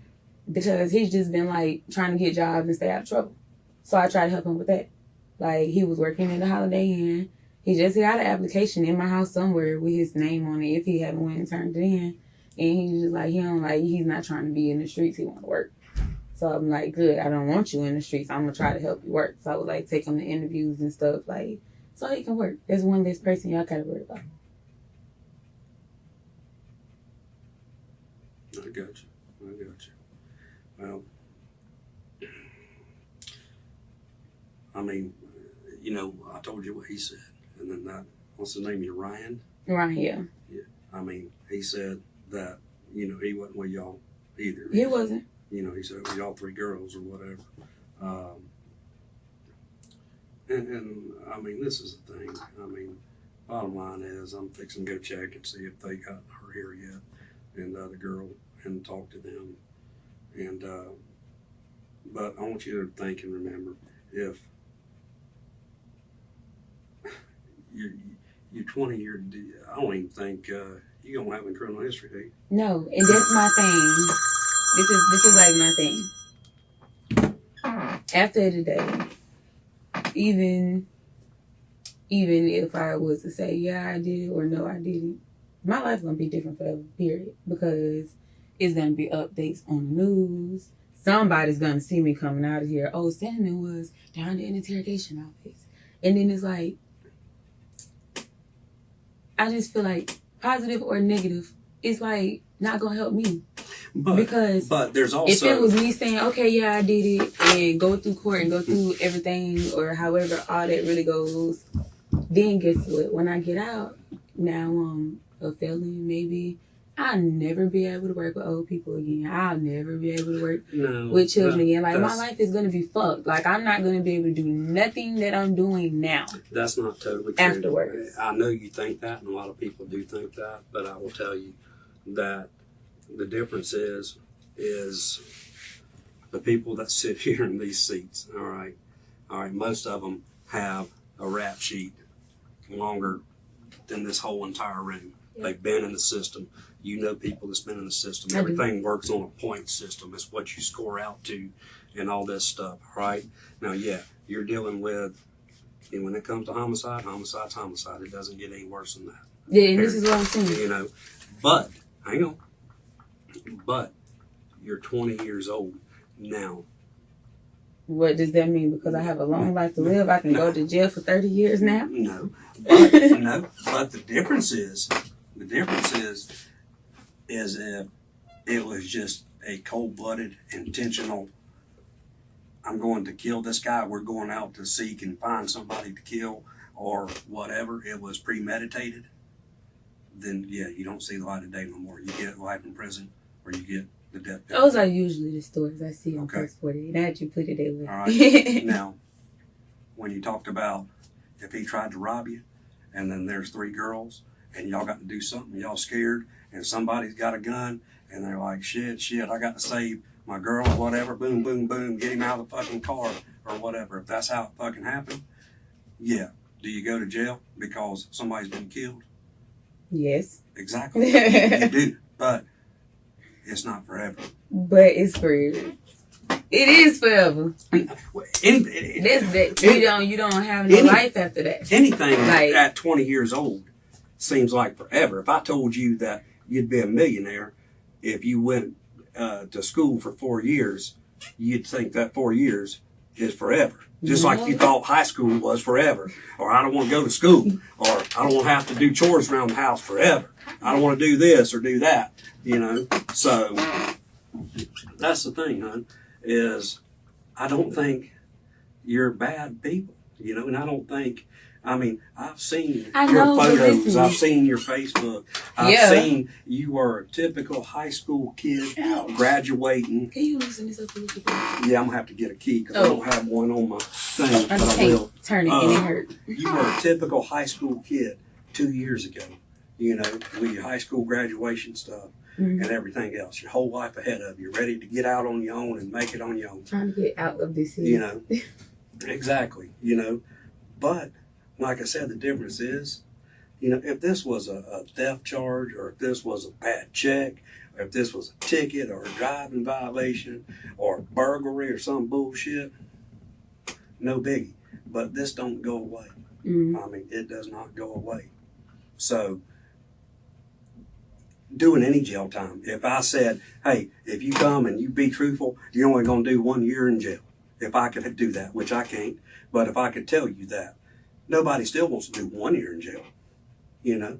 because he's just been like trying to get jobs and stay out of trouble. So I tried to help him with that. Like, he was working in the Holiday Inn. He just got an application in my house somewhere with his name on it if he haven't went and turned it in. And he's just like, he's not trying to be in the streets. He want to work. So I'm like, good. I don't want you in the streets. I'm going to try to help you work. So I would like take him to interviews and stuff, like, so he can work. There's one less person y'all got to worry about. I got you. Well, I mean, you know, I told you what he said. And then that, what's the name? Ryan? Ryan, yeah. Yeah. I mean, he said that, you know, he wasn't with y'all either. He wasn't. You know, he said it was y'all 3 girls or whatever. And I mean, this is the thing. I mean, bottom line is I'm fixing to go check and see if they got her here yet and the other girl and talk to them. And, but I want you to think and remember, if you're 20 years, I don't even think you don't have any criminal history, do you? No, and that's my thing. This is like my thing. After the day, even if I was to say, yeah, I did it or no, I didn't, my life's going to be different forever, period. Because it's going to be updates on the news. Somebody's going to see me coming out of here. Oh, Cinnamon was down there in interrogation office. And then it's like, I just feel like positive or negative, it's like not going to help me. But there's also, if it was me saying, okay, yeah, I did it, and go through court and go through everything or however all that really goes, then guess what? When I get out, now I'm a felon, maybe I'll never be able to work with old people again. I'll never be able to work with children again. Like, my life is going to be fucked. Like, I'm not going to be able to do nothing that I'm doing now. That's not totally true. Afterwards. I know you think that, and a lot of people do think that, but I will tell you that the difference is the people that sit here in these seats, all right, most of them have a rap sheet longer than this whole entire room. Yeah. They've been in the system. You know people that's been in the system. Everything works on a point system. It's what you score out to and all this stuff, right? Now, yeah, you're dealing with, and when it comes to homicide's homicide. It doesn't get any worse than that. Yeah, and this is what I'm saying. You know, but, hang on. But you're 20 years old now. What does that mean? Because I have a long life to live, I can go to jail for 30 years now? No. But the difference is if it was just a cold-blooded, intentional, I'm going to kill this guy, we're going out to seek and find somebody to kill or whatever, it was premeditated, then yeah, you don't see the light of day no more. You get life in prison or you get the death penalty. Those are usually the stories I see on First 48. Now that you put it that way. All right. Now, when you talked about if he tried to rob you and then there's 3 girls and y'all got to do something, y'all scared, and somebody's got a gun and they're like, shit, I got to save my girl or whatever, boom, boom, boom, get him out of the fucking car or whatever. If that's how it fucking happened, yeah. Do you go to jail because somebody's been killed? Yes. Exactly. You do. But it's not forever. But it's forever. It is forever. You don't have no life after that. Anything like, at 20 years old seems like forever. If I told you that you'd be a millionaire if you went to school for 4 years, you'd think that 4 years is forever. Just like you thought high school was forever. Or I don't want to go to school. Or I don't want to have to do chores around the house forever. I don't want to do this or do that. You know? So, that's the thing, hon, is I don't think you're bad people. You know? And I don't think, I mean, I've seen your photos. I've seen your Facebook. I've seen you are a typical high school kid graduating. Can you loosen this up a little bit? Yeah, I'm going to have to get a key because I don't have one on my thing. But I will. Turn it and it hurt. You were a typical high school kid 2 years ago, you know, with your high school graduation stuff and everything else. Your whole life ahead of you. Ready to get out on your own and make it on your own. Trying to get out of this here. You know, exactly, you know. But like I said, the difference is, you know, if this was a theft charge or if this was a bad check if this was a ticket or a driving violation or a burglary or some bullshit, no biggie. But this don't go away. I mean, it does not go away. So, doing any jail time, if I said, hey, if you come and you be truthful, you're only going to do 1 year in jail. If I could do that, which I can't, but if I could tell you that, nobody still wants to do 1 year in jail, you know.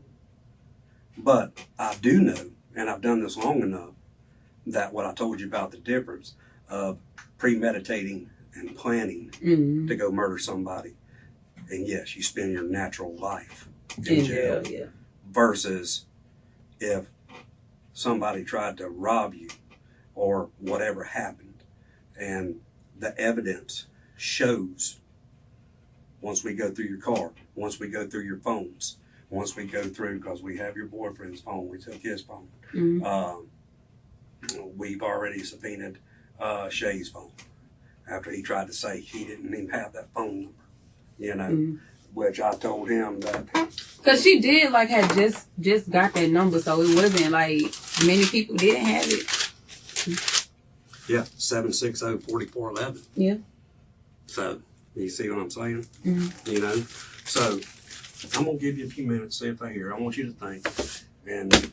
But I do know, and I've done this long enough, that what I told you about the difference of premeditating and planning to go murder somebody, and yes, you spend your natural life in jail, versus if somebody tried to rob you or whatever happened, and the evidence shows, once we go through your car, once we go through your phones, once we go through, because we have your boyfriend's phone, we took his phone. We've already subpoenaed Shay's phone after he tried to say he didn't even have that phone number, you know, which I told him that. Because she did, like, had just got that number, so it wasn't like many people didn't have it. Yeah, 760-4411. Yeah. So, you see what I'm saying? You know? So, I'm going to give you a few minutes, see if they hear. I want you to think. And,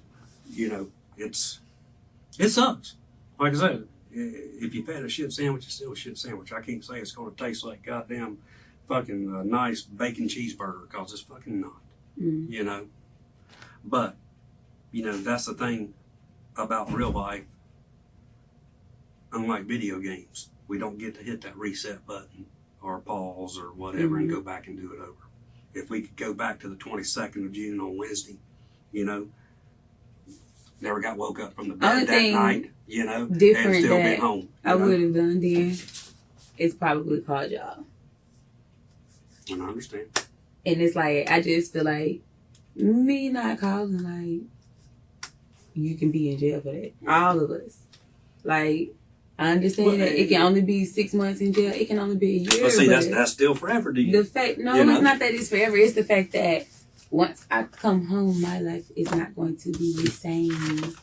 you know, it sucks. Like I said, if you've had a shit sandwich, it's still a shit sandwich. I can't say it's going to taste like goddamn fucking nice bacon cheeseburger, because it's fucking not. You know? But, you know, that's the thing about real life. Unlike video games, we don't get to hit that reset button or pause or whatever and go back and do it over. If we could go back to the 22nd of June on Wednesday, you know, never got woke up from the bed that night, you know, and still been home. I would have done then. It's probably called y'all. And I understand. And it's like, I just feel like me not calling, like, you can be in jail for that. All of us. Like, I understand that it can only be 6 months in jail. It can only be a year. But see, that's still forever, do you? The fact, no, it's not that it's forever. It's the fact that once I come home, my life is not going to be the same,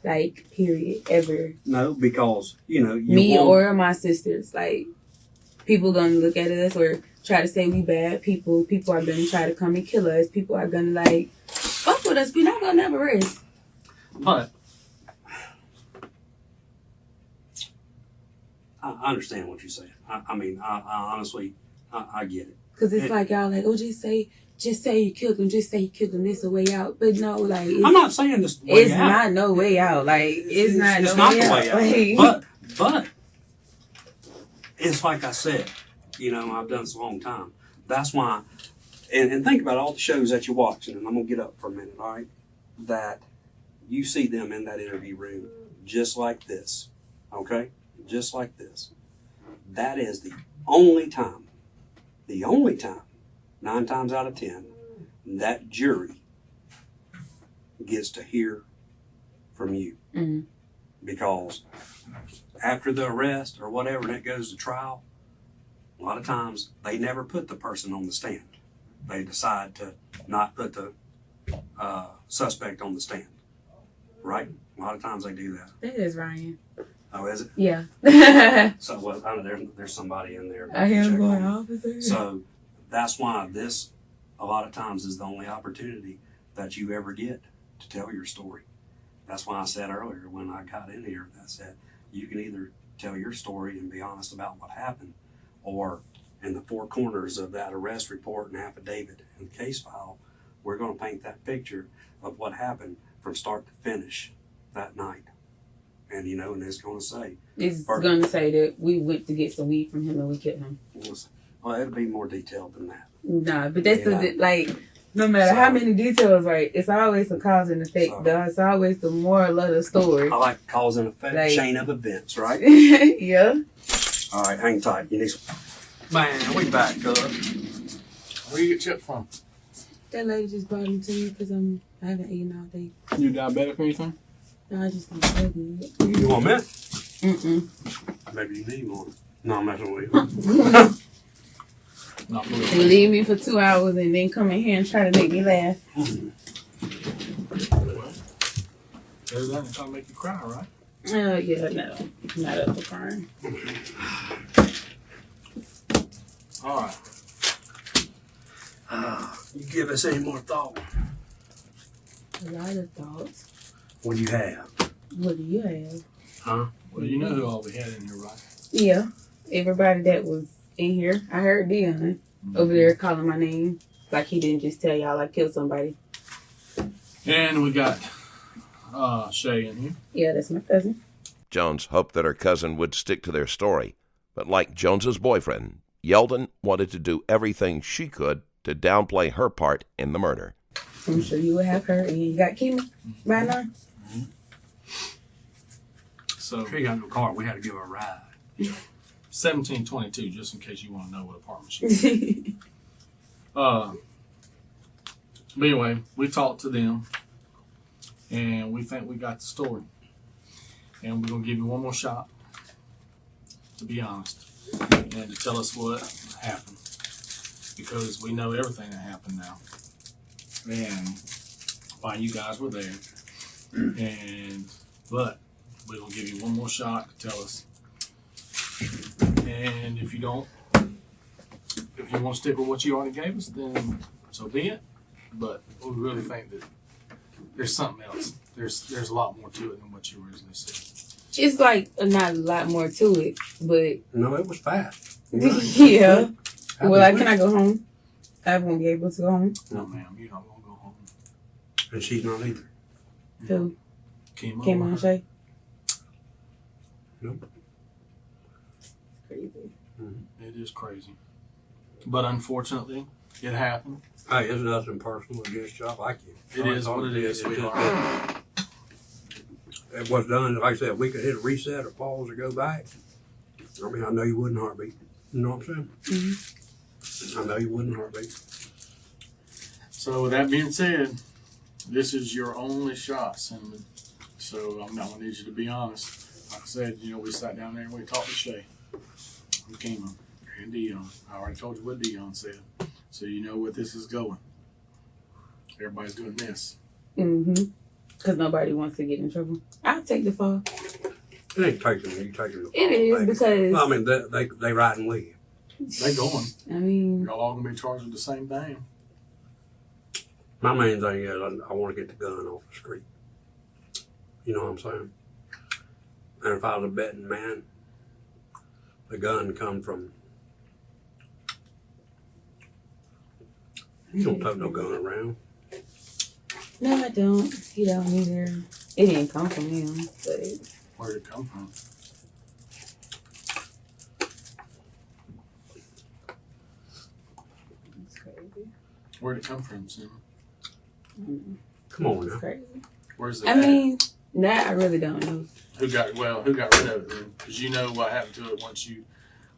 like, period, ever. No, because, you know, me or my sisters, like, people gonna look at us or try to say we bad people. People are gonna try to come and kill us. People are gonna, like, fuck with us. We're not gonna never rest. But I understand what you're saying. I mean, I honestly, I get it. Because it's like, y'all like, oh, just say you killed him. Just say you killed him. This the way out. But no, like, I'm not saying this the way it's out. not no way out. Like, it's not the way out. Like, but it's like I said, you know, I've done this a long time. That's why, and think about all the shows that you're watching, and I'm going to get up for a minute, all right? That you see them in that interview room just like this, okay? Just like this. That is the only time, 9 times out of 10, that jury gets to hear from you. Because after the arrest or whatever, and it goes to trial, a lot of times they never put the person on the stand. They decide to not put the suspect on the stand. Right? A lot of times they do that. That is Ryan. Oh, is it? Yeah. So, well, I know there's somebody in there. I hear him going, officer. So, that's why this, a lot of times, is the only opportunity that you ever get to tell your story. That's why I said earlier when I got in here, I said, you can either tell your story and be honest about what happened, or in the 4 corners of that arrest report and affidavit and case file, we're going to paint that picture of what happened from start to finish that night. And, you know, and it's going to say. It's going to say that we went to get some weed from him and we killed him. Well, it'll be more detailed than that. Nah, but that's like, no matter how many details, right, it's always a cause and effect, though. It's always the moral of the story. I like cause and effect, like, chain of events, right? Yeah. All right, hang tight. You need some. Man, we back, cuz. Where you get chips from? That lady just brought them to me because I haven't eaten all day. You diabetic or anything? No, I just don't feel good. You want mint? Maybe you need one. No, I'm messing with you. You leave me for 2 hours and then come in here and try to make me laugh. There's that trying to make you cry, right? Yeah, no. Not up for crying. All right. You give us any more thought? A lot of thoughts. What do you have? What do you have? Huh? Well, you know who all we had in here, right? Yeah. Everybody that was in here. I heard Deon over there calling my name. Like he didn't just tell y'all I killed somebody. And we got Shay in here. Yeah, that's my cousin. Jones hoped that her cousin would stick to their story, but like Jones's boyfriend, Yeldon wanted to do everything she could to downplay her part in the murder. I'm sure you would have heard. And you got chemo by now. So She got no car. We had to give her a ride. 1722, just in case you want to know what apartment she was in. But anyway, we talked to them, and we think we got the story. And we're going to give you one more shot, to be honest, and to tell us what happened. Because we know everything that happened now. And why you guys were there. But we're going to give you one more shot to tell us. And if you want to stick with what you already gave us, then so be it. But we really think that there's something else. There's a lot more to it than what you originally said. It's like not a lot more to it, but No, it was fast. yeah. Well, can I go home? I won't be able to go home. No, ma'am, you're not going to go home. And she's not either. Who? Chemo. Came on, Shay? Nope. Crazy. It is crazy. But unfortunately, it happened. Hey, it's nothing personal against you. I like you. It is what it is, sweetheart. It was done, like I said, we could hit a reset or pause or go back. I mean, I know you wouldn't heartbeat. You know what I'm saying? I know you wouldn't heartbeat. So with that being said, this is your only shot, Cinnamon. So I'm not going to need you to be honest. Like I said, we sat down there and we talked to Shay. We came on. And Deon. I already told you what Deon said. So you know what this is going. Everybody's doing this. Because nobody wants to get in trouble. I'll take the fall. It ain't taking you taking the It is baby. because... Well, I mean, they riding with you. They going. I mean... Y'all all going to be charged with the same thing. My main thing is I want to get the gun off the street. You know what I'm saying? And if I was a betting man, the gun come from... You don't tote no gun around. No, I don't. He don't either. It didn't come from him, but... Where did it come from? It's crazy. Where did it come from, Cinnamon? Come on It's now. crazy. Where's it I at? mean, that I really don't know. Who got rid of it then? Because you know what happened to it once you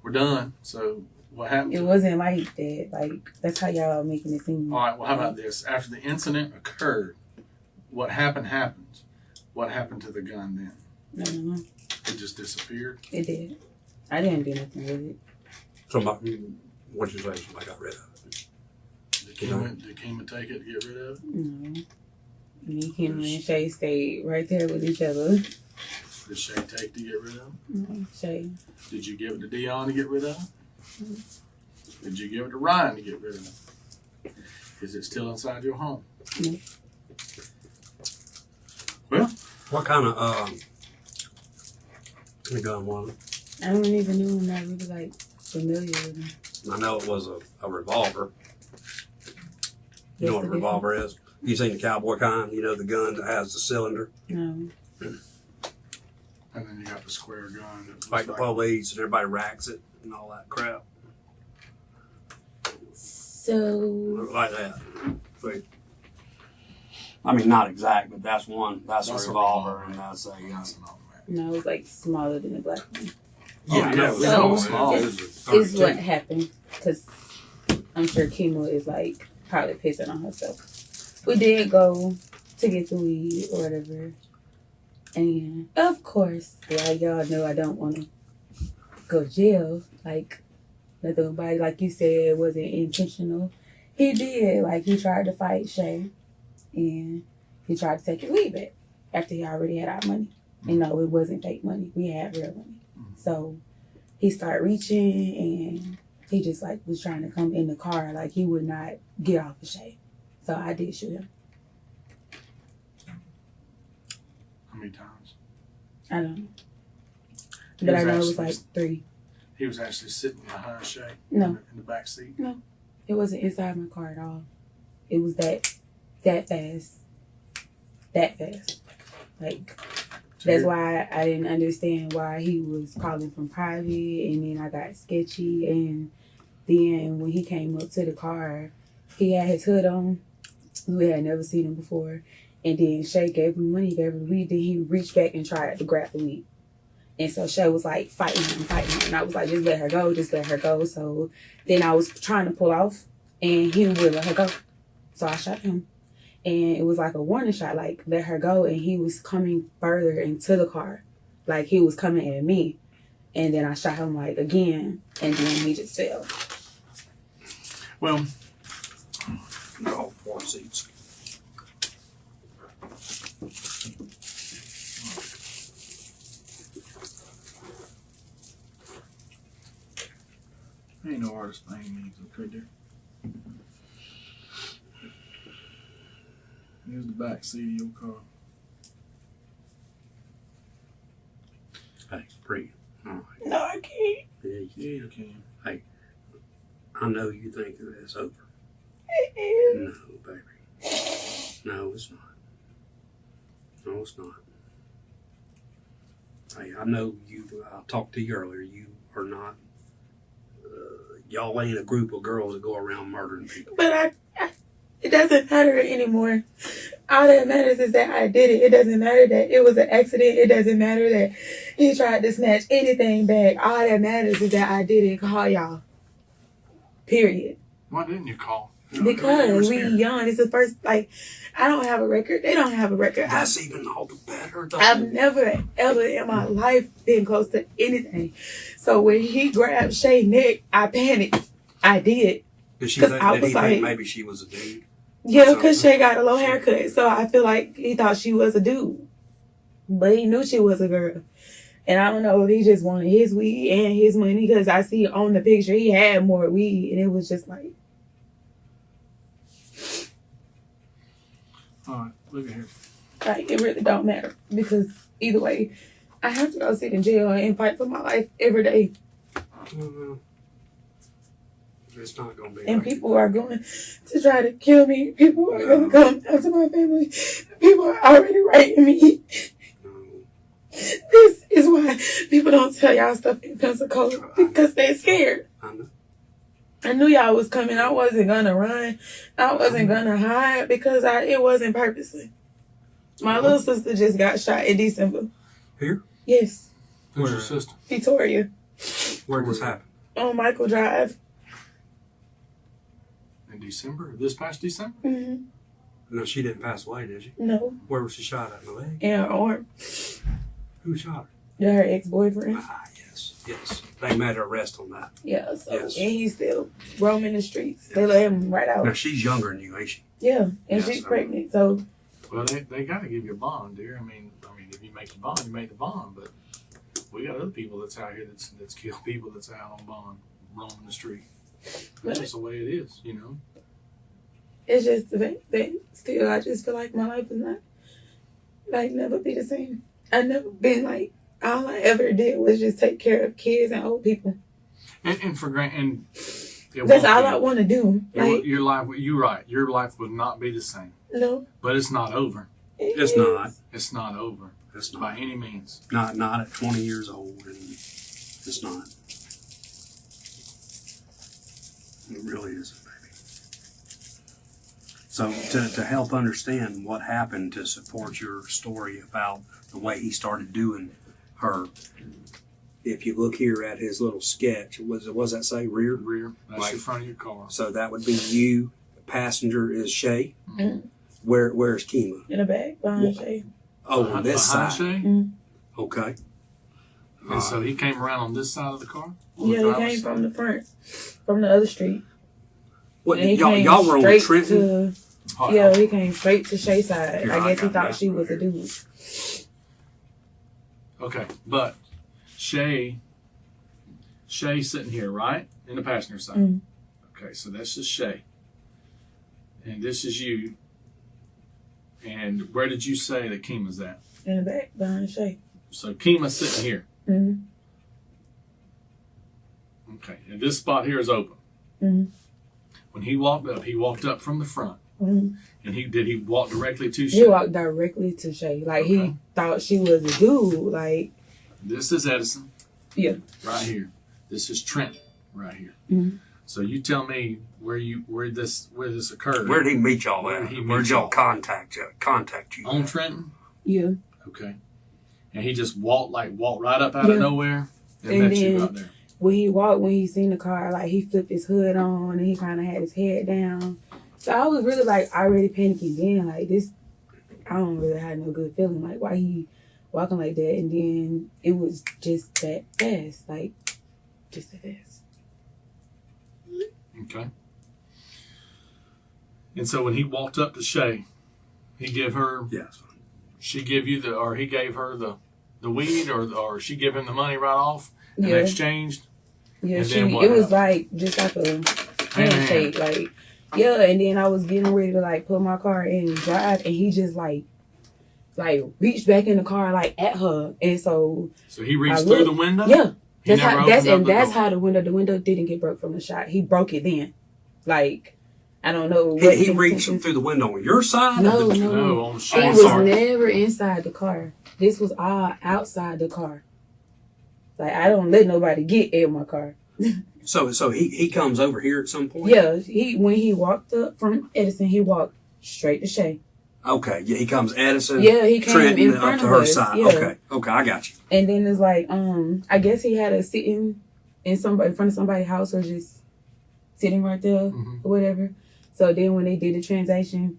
were done. So what happened It to wasn't like that. Like, that's how y'all making it seem. All right, well, how about this? After the incident occurred, what happened. What happened to the gun then? I don't know. It just disappeared? It did. I didn't do nothing with it. Somebody, what you say, somebody got rid of it. Did Kima take it to get rid of it? No. Me, him, and Shay stayed right there with each other. Did Shay take to get rid of it? No, Shay. Did you give it to Deon to get rid of it? Did you give it to Ryan to get rid of it? Is it still inside your home? No. Well, what kind of gun was it? I don't even know. I'm not really like familiar with him. I know it was a revolver. You know what a What's the revolver is? You seen the cowboy kind? You know, the gun that has the cylinder? No. And then you got the square gun. That Like the police and everybody racks it and all that crap. So, Like that. See? I mean, not exact, but that's one. That's a revolver, and that's a no, it was like smaller than the black one. Yeah, yeah, we we know know it's it's small. Is what happened. Because I'm sure Kima is like probably pissing on herself. We did go to get the weed or whatever. And of course, like y'all know, I don't want to go to jail. Like, let nobody, like you said, it wasn't intentional. He did. Like, he tried to fight Shay. And he tried to take his weed back after he already had our money. And no, it wasn't fake money. We had real money. So he started reaching and he just like was trying to come in the car. Like he would not get off the Shay. So I did shoot him. How many times? I don't know. But I know it was like 3. He was actually sitting behind Shay No. in the back seat? No. It wasn't inside my car at all. It was that fast. That fast. Like, that's why I didn't understand why he was calling from private, and then I got sketchy, and then when he came up to the car, he had his hood on. We had never seen him before. And then Shay gave him money, gave him weed, then he reached back and tried to grab the weed. And so Shay was like fighting him. And I was like, just let her go, just let her go. So then I was trying to pull off, and he would let her go. So I shot him. And it was like a warning shot, like, let her go. And he was coming further into the car. Like, he was coming at me. And then I shot him, like, again. And then he just fell. Well, All 4 seats. ain't no artist by any means, okay, dear? Here's the back seat of your car. Hey, breathe. All right. No, I can't. Yeah, Yeah, you can. Hey, I know you think that it's over. It is. No, baby. No, it's not. No, it's not. Hey, I know you. I talked to you earlier. You are not. Y'all ain't a group of girls that go around murdering people. But it doesn't matter anymore. All that matters is that I did it. It doesn't matter that it was an accident. It doesn't matter that he tried to snatch anything back. All that matters is that I didn't call y'all. Period. Why didn't you call? Because we young. It's the first, like, I don't have a record. They don't have a record. That's even all the better, though. I've never, ever in my life been close to anything. So when he grabbed Shay's neck, I panicked. I did. Did he like, think maybe she was a dude? Yeah, because Shay got a low haircut. So I feel like he thought she was a dude. But he knew she was a girl. And I don't know if he just wanted his weed and his money, because I see on the picture he had more weed. And it was just like... All right, look at here. Like, it really don't matter. Because either way, I have to go sit in jail and fight for my life every day. Mm-hmm. It's not going to be. And like people are going to try to kill me. People are going to come after my family. People are already writing me. No. This is why people don't tell y'all stuff in Pensacola, because they're scared. I know. I knew y'all was coming. I wasn't going to run. I wasn't going to hide because it wasn't purposely. My little sister just got shot in December. Here? Yes. Who's your sister? Victoria. Where did this happen? On Michael Drive. In December? This past December? Mm-hmm. No, she didn't pass away, did she? No. Where was she shot at? In the leg? In her arm. Who shot Her ex-boyfriend. her? Ah, yes. They made her arrest on that. Yeah, so, Yes. and he's still roaming the streets. They let him right out. Now, she's younger than you, ain't she? Yeah, and Yes, she's pregnant, so... Well, they got to give you a bond, dear. I mean, if you make the bond, you make the bond. But we got other people that's out here that's killed people that's out on bond, roaming the street. That's just the way it is, you know. It's just the fact that still, I just feel like my life is not, like, never be the same. I never been, like, all I ever did was just take care of kids and old people. And for granted, that's all I want to do. Like, your life, you're right. Your life would not be the same. No. But it's not over. It's not. It's not over. It's By not. any means. Not at 20 years old. And it's not. It really isn't, baby. So to help understand what happened, to support your story about the way he started doing her, if you look here at his little sketch, what does that say? Rear? Rear. That's Like- the front of your car. So that would be you. The passenger is Shay. Mm. Where's Kima? in the back behind Shay. Oh, on this Behind side. Shay? Mm. Okay. And so he came around on this side of the car? Yeah, he came from the front, from the other street. What, And he y'all came were on straight Trenton? to Yeah, he came straight to Shay's side. Here, I guess he got thought that she was a right here. dude. Okay, but Shay's sitting here, right? In the passenger side. Mhm. Okay, so that's just Shay. And this is you. And where did you say that Kima's at? In the back, behind Shay. So Kima's sitting here. Mm-hmm. Okay, and this spot here is open. Mm-hmm. When he walked up from the front. Mm-hmm. And did he walk directly to Shay? He walked directly to Shay. Like, Okay. he thought she was a dude. Like, This is Edison. Yeah. Right here. This is Trent. Right here. Mhm. So you tell me where this occurred. Where did he meet y'all Where at? did he Where meet did y'all y'all? contact you? On at? Trenton? yeah. Okay. And he just walked right up out Yeah. of nowhere and And met you then- out there. When he seen the car, like, he flipped his hood on and he kind of had his head down. So I was really, like, already panicking then. Like, this, I don't really have no good feeling. Like, why he walking like that? And then it was just that fast. Like, just that fast. Okay. And so when he walked up to Shay, he gave her, Yes. she give you he gave her the weed or she give him the money right off and Yeah. they exchanged. Yeah, And then what it was happened? like just like a handshake, like, yeah. And then I was getting ready to like put my car in and drive, and he just like reached back in the car like at her, and so So he reached I through looked- the window? yeah, He that's never how opened up the that's door. how the window didn't get broke from the shot. He broke it then, like, I don't know what He reached intentions- through the window on your side? No, or the, no, No, on he Shay's was side. never inside the car. This was all outside the car. Like, I don't let nobody get in my car. So he comes over here at some point? Yeah, when he walked up from Edison, he walked straight to Shay. Okay, yeah, he comes Edison. Yeah, he came Trenton in up front to of her us. side. Yeah. Okay, I got you. And then it's like, I guess he had us sitting in front of somebody's house or just sitting right there Mhm. or whatever. So then when they did the transaction,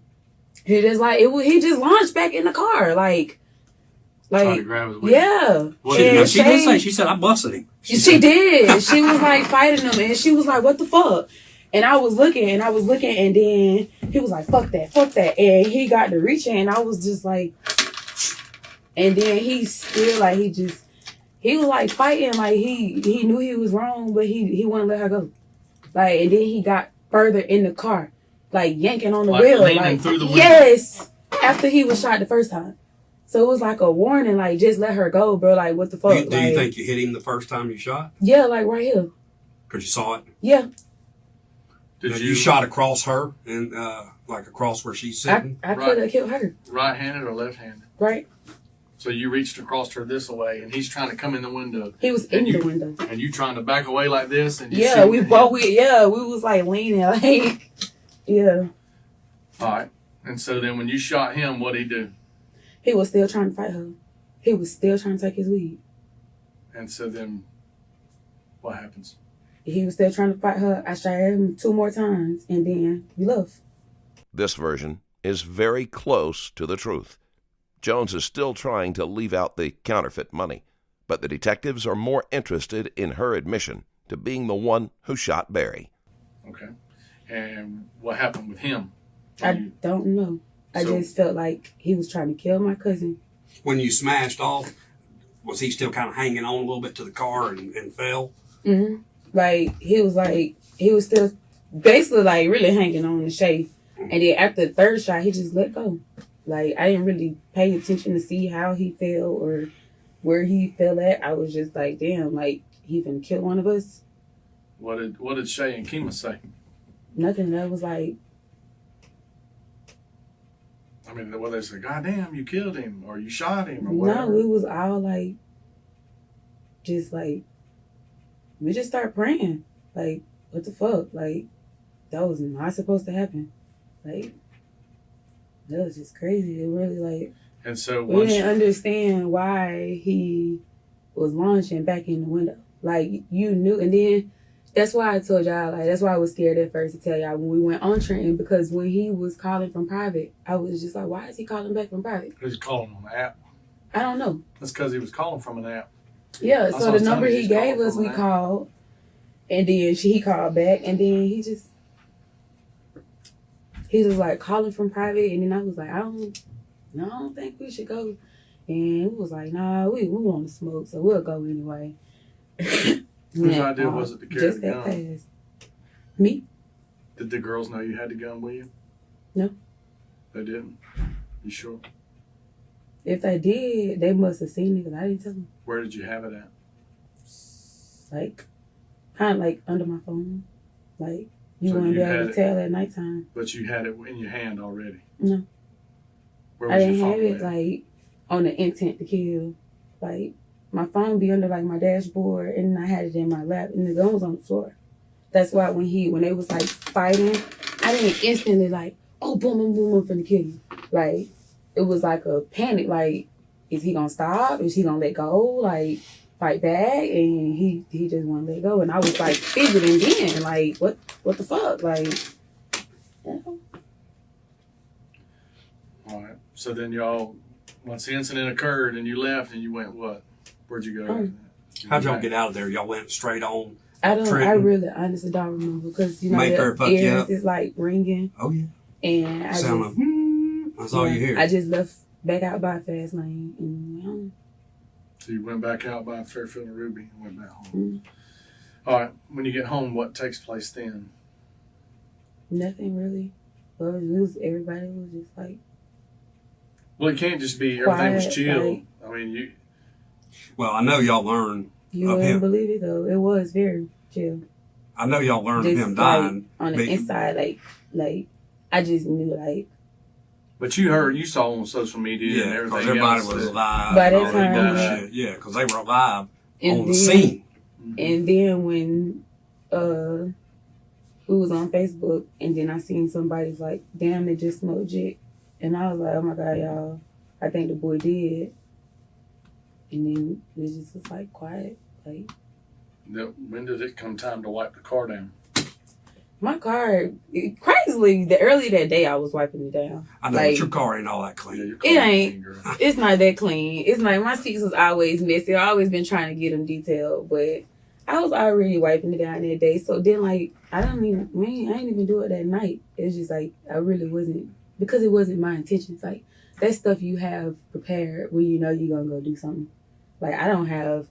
he just like he just launched back in the car, like Trying to grab his weed. yeah. What And did She did say, Shay- she said, I busted him. She did. She was like fighting him, and she was like, "What the fuck?" And I was looking, and then he was like, "Fuck that," and he got to reaching, and I was just like, and then he still like he was like fighting, like he knew he was wrong, but he wouldn't let her go, like, and then he got further in the car, like yanking on the Like wheel, leaning like through the window. yes, after he was shot the first time. So it was like a warning, like, just let her go, bro. Like, what the fuck? Do you Like, think you hit him the first time you shot? yeah, like right here. Because you saw it? Yeah. Did Now, you you shot across her and like across where she's sitting? I Right. could have killed her, right-handed or left-handed? right? So you reached across her this way, and he's trying to come in the window, He was And in you- the window. and you trying to back away like this, and you Yeah, shooting we at both, him. we was like leaning, like, yeah. All right. And so then when you shot him, what'd he do? He was still trying to fight her. He was still trying to take his weed. And so then what happens? He was still trying to fight her. I shot him 2 more times, and then we left. This version is very close to the truth. Jones is still trying to leave out the counterfeit money, but the detectives are more interested in her admission to being the one who shot Barry. Okay. And what happened with him? I don't know. I So- just felt like he was trying to kill my cousin. When you smashed off, was he still kind of hanging on a little bit to the car and fell? Mm-hmm. Like, he was still basically like really hanging on the Shay. And then after the third shot, he just let go. Like, I didn't really pay attention to see how he fell or where he fell at. I was just like, damn, like, he finna kill one of us. What did Shay and Kima say? Nothing. That was like, I mean, well, they said, "God damn, you killed him, or you shot him, or no, whatever." we was all like, just like, we just start praying. Like, what the fuck? Like, that was not supposed to happen. Like, that was just crazy. It really, like, And so we once didn't understand why he was launching back in the window. Like, you knew. And then that's why I told y'all, like, that's why I was scared at first to tell y'all when we went on Trenton, because when he was calling from private, I was just like, why is he calling back from private? he was calling on the app, I don't know. that's because he was calling from an app. Yeah, That's what I so was the telling number you, he he's calling gave us, from we an app. called, and then he called back, and then he just, he was like calling from private, and then I was like, I don't think we should go. And he was like, nah, we want to smoke, so we'll go anyway. Whose idea was it to carry just the that gun? fast. Me? Did the girls know you had the gun with you? No. They didn't? You sure? If they did, they must have seen it because I didn't tell them. Where did you have it at? Like, kind of like under my phone. Like, you So wouldn't you be able had to it- tell at nighttime. But you had it in your hand already? No. Where I was didn't your have phone it, at? like, on the intent to kill. Like, my phone be under, like, my dashboard, and I had it in my lap, and the gun was on the floor. That's why when they was, like, fighting, I didn't instantly, like, oh, boom, boom, boom, I'm finna kill you. Like, it was like a panic, like, is he gonna stop? Is he gonna let go? Like, fight back? And he just wanna let go. And I was, like, fidgeting then, like, what the fuck? Like, you know? All right. So then y'all, once the incident occurred and you left and you went what? Where'd you go? after that? How'd y'all get out of there? Y'all went straight on? I Trenton. really honestly don't remember because, you know, Mayfair the fucked you ears up? is, like, ringing. Oh, yeah. And I Sound just... of, that's all you hear. I just left back out by Fast Lane and went home. So you went back out by Fairfield and Ruby and went back home. Mm. All right. When you get home, what takes place then? Nothing really. Well, everybody was just like, Well, it can't just be everything was Quiet, chill. like- I mean, you. Well, I know y'all learned. you Of wouldn't him. believe it though. It was very chill. I know y'all learned of Just him like dying. on the but- inside, like I just knew like But you saw on social media and Yeah, everything because everybody else was that- alive. By and that all that time, bullshit. Yeah, because they were alive and on the then scene. and then when we was on Facebook and then I seen somebody's like, damn, they just smoked Jit, and I was like, oh my god, y'all, I think the boy did. And then it just was like quiet, like. When did it come time to wipe the car down? My car, crazily, the early that day I was wiping it down. I know, like, but your car ain't all that Yeah, clean. your car It was ain't. clean, girl. It's not that clean. It's like my seats was always messy. I always been trying to get them detailed, but I was already wiping it down that day. So then, like, I didn't even do it that night. It's just like I really wasn't, because it wasn't my intentions. Like, that stuff you have prepared when you know you're gonna go do something. Like, I don't have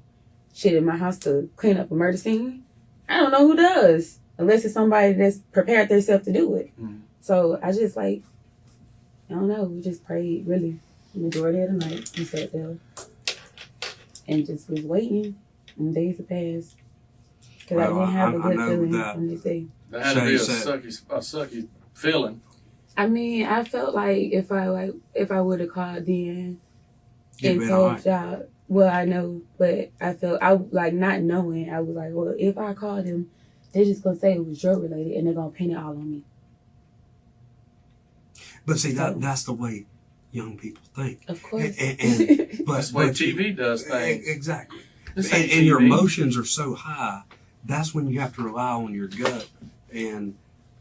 shit in my house to clean up a murder scene. I don't know who does, unless it's somebody that's prepared themselves to do it. Mhm. So I just like, I don't know. We just prayed really the majority of the night. We sat there and just was waiting, and days have passed. Because I Well, didn't have a I good know feeling that. when they say. That had to be Shay a said- sucky feeling. I mean, I felt like if I would have called Deon You'd and been told alright. y'all, well, I know, but I felt I like not knowing. I was like, well, if I called him, they're just gonna say it was drug related, and they're gonna pin it all on me. But see, So- that's the way young people think. Of course. And- But, That's the way but TV does things. Exactly. This And, ain't and your TV. emotions are so high, that's when you have to rely on your gut. And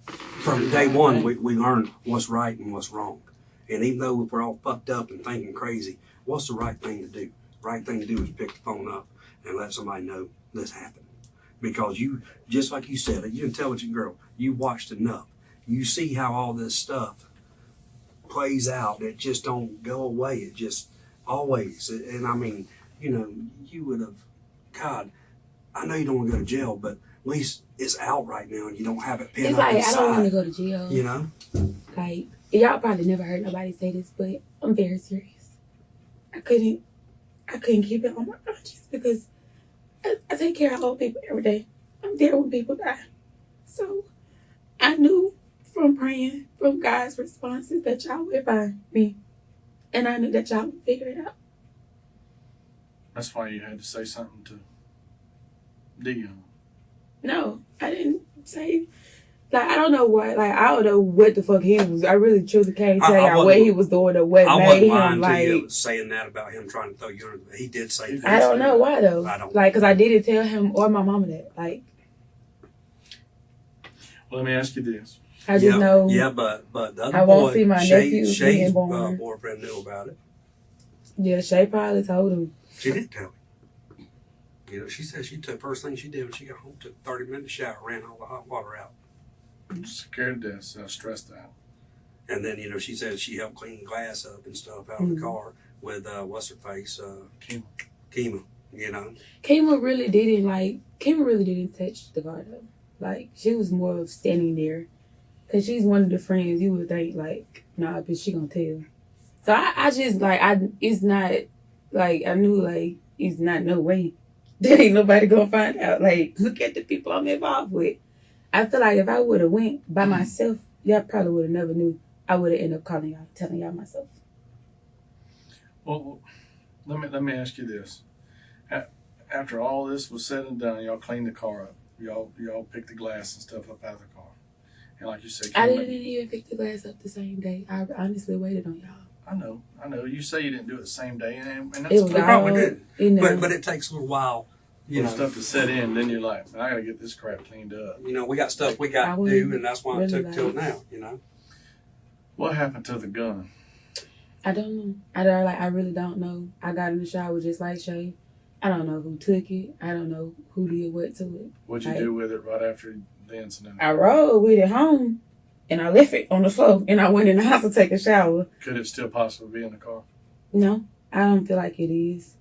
from day one, we learned what's right and what's wrong. And even though if we're all fucked up and thinking crazy, what's the right thing to do? Right thing to do is pick the phone up and let somebody know this happened. Because you, just like you said, you're an intelligent girl. You watched enough. You see how all this stuff plays out. It just don't go away. It just always. And I mean, you know, you would have, God, I know you don't want to go to jail, but at least it's out right now and you don't have it pinned It's up like, I don't want to inside. go to jail. You know? Like, y'all probably never heard nobody say this, but I'm very serious. I couldn't keep it on my conscience because I take care of old people every day. I'm there when people die. So I knew from praying, from God's responses, that y'all would find me. And I knew that y'all would figure it out. That's why you had to say something to Deon. No, I didn't say. Like, I don't know what. Like, I don't know what the fuck he was. I really truly can't tell I y'all what wasn't- he was doing or what I made wasn't him lying to you like. saying that about him trying to throw you under the. He did say that. I don't know why though. I don't. Like, cause I didn't tell him or my mama that. Like, Well, let me ask you this. I just Yeah, know. Yeah, but the other I won't boy, see my nephew Shay's being born. boyfriend knew about it. Yeah, Shay probably told him. She didn't tell him. You know, she said she took first thing she did when she got home, took a 30-minute shower, ran all the hot water out. I'm scared to death, so stressed out. And then, she said she helped clean glass up and stuff out of the car with, what's her face? Kima, Kima really didn't touch the car though. Like, she was more of standing there. Cause she's one of the friends you would think like, nah, but she gonna tell. So I just like, it's not, like, I knew like, it's not no way that ain't nobody gonna find out. Like, look at the people I'm involved with. I feel like if I would have went by myself, y'all probably would have never knew. I would have ended up calling y'all, telling y'all myself. Well, let me ask you this. After all this was said and done, y'all cleaned the car up. Y'all picked the glass and stuff up out of the car. And like you said, I didn't even pick the glass up the same day. I honestly waited on y'all. I know. You say you didn't do it the same day, and that's It was We probably did. know. But it takes a little while, stuff to set in. Then you're like, man, I gotta get this crap cleaned up. We got stuff we got to do, and that's why it took till now, What happened to the gun? I don't know. I really don't know. I got in the shower just like Shay. I don't know who took it. I don't know who did what to it. What'd you do with it right after the incident? I rode with it home, and I left it on the floor, and I went in the house to take a shower. Could it still possibly be in the car? No, I don't feel like it is.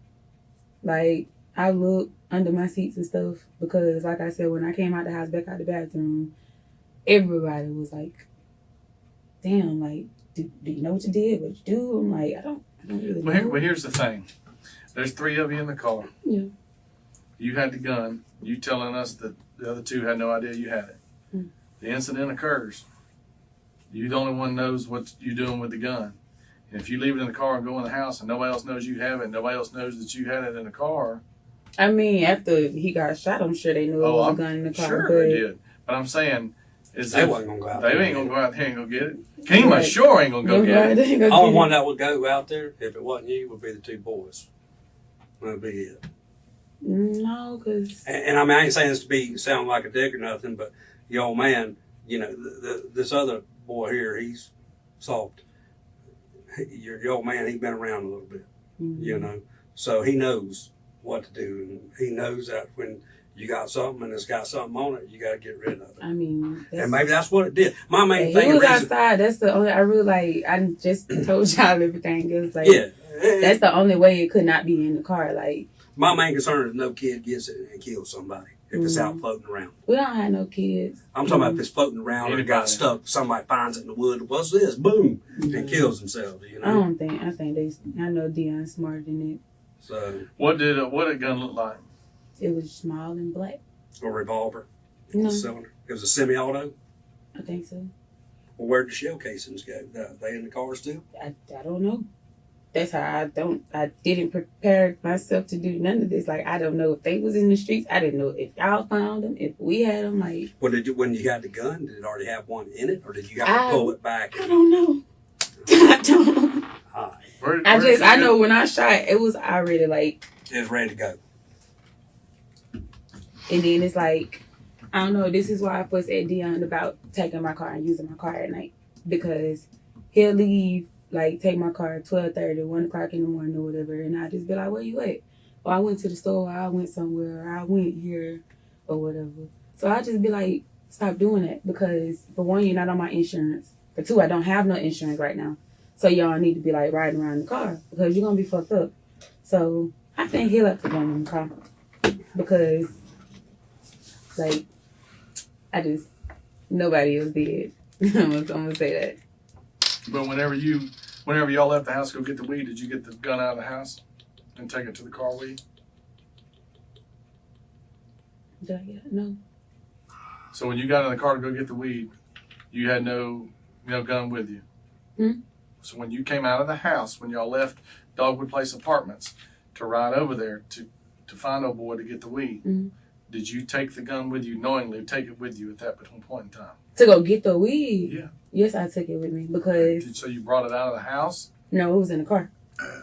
Like, I looked under my seats and stuff because, like I said, when I came out the house, back out the bathroom, everybody was like, damn, like, do you know what you did? What you do? I'm like, I don't really know. Well, here's the thing. There's 3 of you in the car. Yeah. You had the gun. You telling us that the other 2 had no idea you had it. The incident occurs. You the only one knows what you're doing with the gun. And if you leave it in the car and go in the house and nobody else knows you have it, nobody else knows that you had it in the car. I mean, after he got shot, I'm sure they knew it was a gun in the car. Sure they did. But I'm saying, they wasn't gonna go out. They ain't gonna go out there and go get it. Kima sure ain't gonna go get it. The only one that would go out there, if it wasn't you, would be the 2 boys. That'd be it. No, because... And I mean, I ain't saying this to sound like a dick or nothing, but the old man, this other boy here, he's soft. Your old man, he's been around a little bit, So he knows what to do. And he knows that when you got something and it's got something on it, you got to get rid of it. I mean... And maybe that's what it did. My main thing... He was outside. That's the only... I just told y'all everything. It was like... Yeah. That's the only way it could not be in the car. Like, my main concern is no kid gets it and kills somebody if it's out floating around. We don't have no kids. I'm talking about if it's floating around or it got stuck, somebody finds it in the wood. What's this? Boom! And kills themselves. I know Deon's smarter than it. So what did a gun look like? It was small and black. A revolver. No. Cylinder. It was a semi-auto. I think so. Well, where'd the shell casings go? Are they in the car still? I don't know. That's how I didn't prepare myself to do none of this. Like, I don't know if they was in the streets. I didn't know if y'all found them, if we had them. Like, well, when you got the gun, did it already have one in it, or did you have to pull it back? I don't know. I don't. I know when I shot, it was already like... It was ready to go. And then it's like, I don't know, this is why I fuss at Deon about taking my car and using my car at night. Because he'll leave, like, take my car at 12:30, 1 o'clock in the morning or whatever, and I just be like, where you at? Or I went to the store, or I went somewhere, or I went here, or whatever. So I just be like, stop doing that. Because, for one, you're not on my insurance. For 2, I don't have no insurance right now. So y'all need to be, like, riding around the car. Because you're going to be fucked up. So I think he'll have to go in the car. Because... like, nobody else did. I'm gonna say that. But whenever y'all left the house to go get the weed, did you get the gun out of the house and take it to the car with you? Did I get it? No. So when you got in the car to go get the weed, you had no gun with you? Hmm? So when you came out of the house, when y'all left Dogwood Place Apartments to ride over there to find old boy to get the weed, did you take the gun with you, knowingly take it with you at that point in time? To go get the weed? Yeah. Yes, I took it with me because... So you brought it out of the house? No, it was in the car.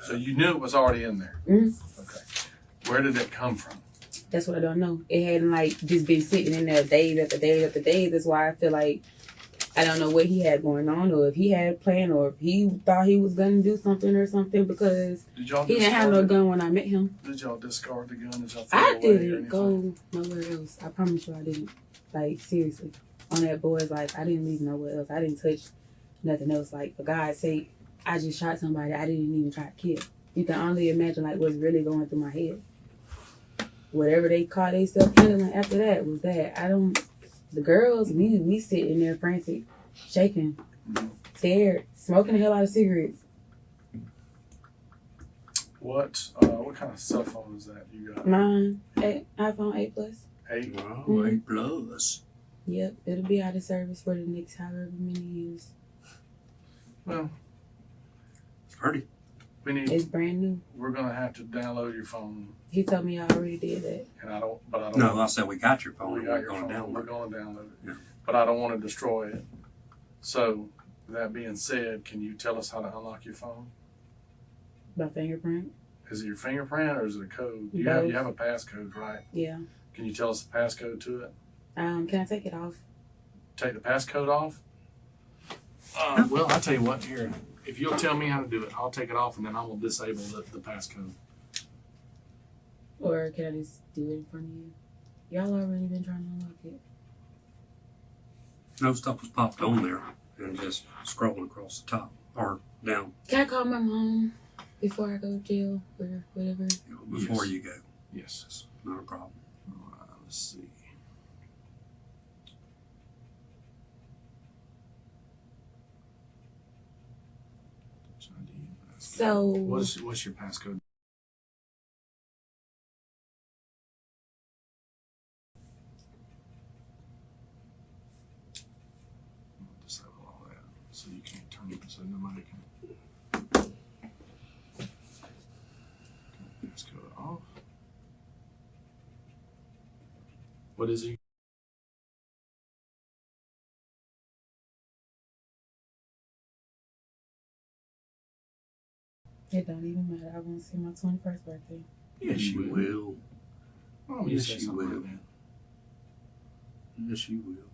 So you knew it was already in there? Okay. Where did it come from? That's what I don't know. It hadn't, like, just been sitting in there days after days after days. That's why I feel like I don't know what he had going on, or if he had a plan, or if he thought he was going to do something or something, because he didn't have no gun when I met him. Did y'all discard the gun? Did y'all I didn't go nowhere else. I promise you I didn't. Like, seriously. On that boy's life, I didn't leave nowhere else. I didn't touch nothing else. Like, for God's sake, I just shot somebody I didn't even try to kill. You can only imagine, like, what's really going through my head. Whatever they call themselves handling after that was that. The girls, we sitting there frantic, shaking, scared, smoking the hell out of cigarettes. What kind of cell phone is that you got? Mine, iPhone 8 Plus. 8? Oh, 8 Plus. Yep, it'll be out of service for the next however many years. Well, It's pretty. It's brand new. We're gonna have to download your phone, He told me I already did that. and I don't. No, I said we got your phone. We and got we're your going to phone. We're download it. going to download it, Yeah. but I don't want to destroy it. So, with that being said, can you tell us how to unlock your phone? My fingerprint. Is it your fingerprint or is it a code? You Both. have a passcode, right? Yeah. Can you tell us the passcode to it? Can I take it off? Take the passcode off? Well, I'll tell you what, here. If you'll tell me how to do it, I'll take it off and then I'm going to disable the passcode. Or can I just do it in front of you? Y'all already been trying to unlock it. No stuff was popped on there and just scrolling across the top or down Can I call my mom before I go to jail or whatever? before Yes. you go. Yes. Not a problem. Let's see. So What's your passcode? Disable all that so you can't turn it so nobody can. Passcode off. What is it? it don't even matter. I want to see my 21st birthday. Yes, you will. Oh, Yes, say you something will. like that. Yes, you will.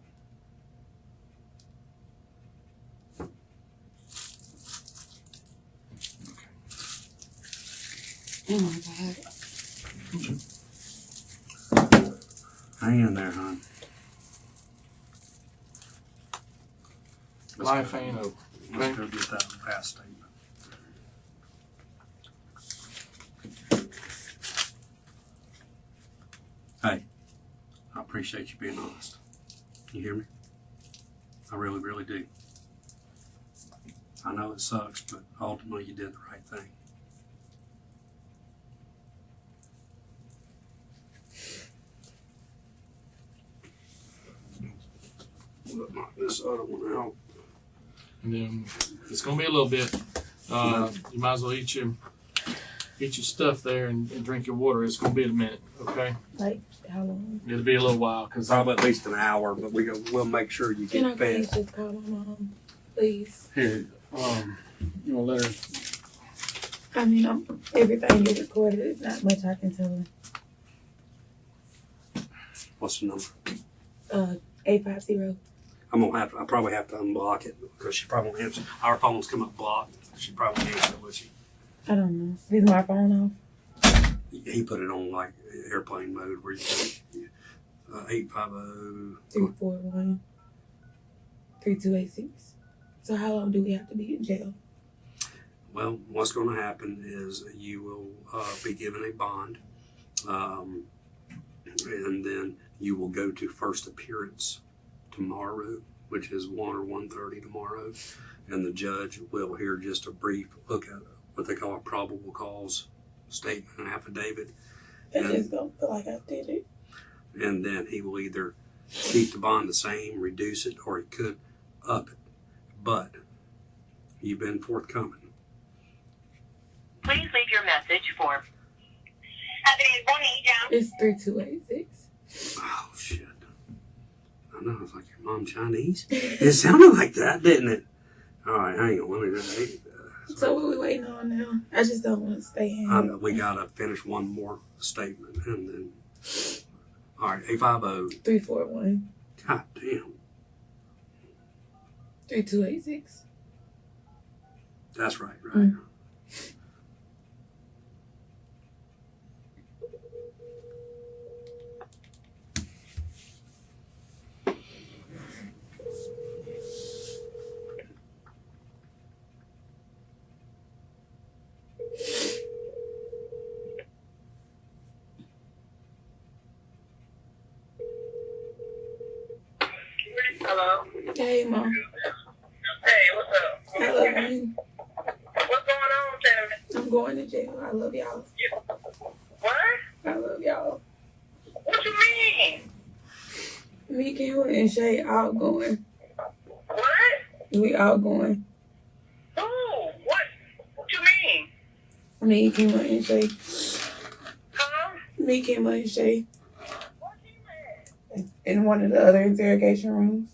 Oh my God. Hang in there, hon. Life ain't over. Let's go get that pass statement. Hey, I appreciate you being honest. You hear me? I really, really do. I know it sucks, but ultimately you did the right thing. Knock this other one out. And then it's gonna be a little bit. You might as well eat your stuff there and drink your water. It's gonna be a minute, okay? Like, how long? It'll be a little while because Probably at least an hour, but we'll make sure you Can I get please fed. just call my mom? Please. here. You wanna let her? I mean, everything is recorded. It's not much I can tell What's the number? her. 850. I probably have to unblock it because she probably won't answer. Our phones come up blocked. She probably won't answer, will she? I don't know. Is my phone off? He put it on like airplane mode where you 850. 341 3286. So how long do we have to be in jail? Well, what's going to happen is you will be given a bond, and then you will go to first appearance tomorrow, which is 1 or 1:30 tomorrow, and the judge will hear just a brief look at what they call a probable cause statement, an affidavit, It's just gonna feel like I did it. and then he will either keep the bond the same, reduce it, or he could up it. But you've been forthcoming. Please leave your message for It's 3286. Oh shit! I know, it's like your mom Chinese. It sounded like that, didn't it? All right, hang on. Let me just. So what we waiting on now? I just don't want to stay in. We gotta finish one more statement, and then. All right, 850. 341 God damn, 3286. that's right, right. Hello? Hey, Mom. Hey, what's up? I love you. What's going on, Tammy? I'm going to jail. I love y'all. What? I love y'all. What you mean? Me, Kim, and Shay all going. What? We all going. Who? What? What you mean? Me, Kim, and Shay. Huh? Me, Kim, and Shay. What you mean? In one of the other interrogation rooms.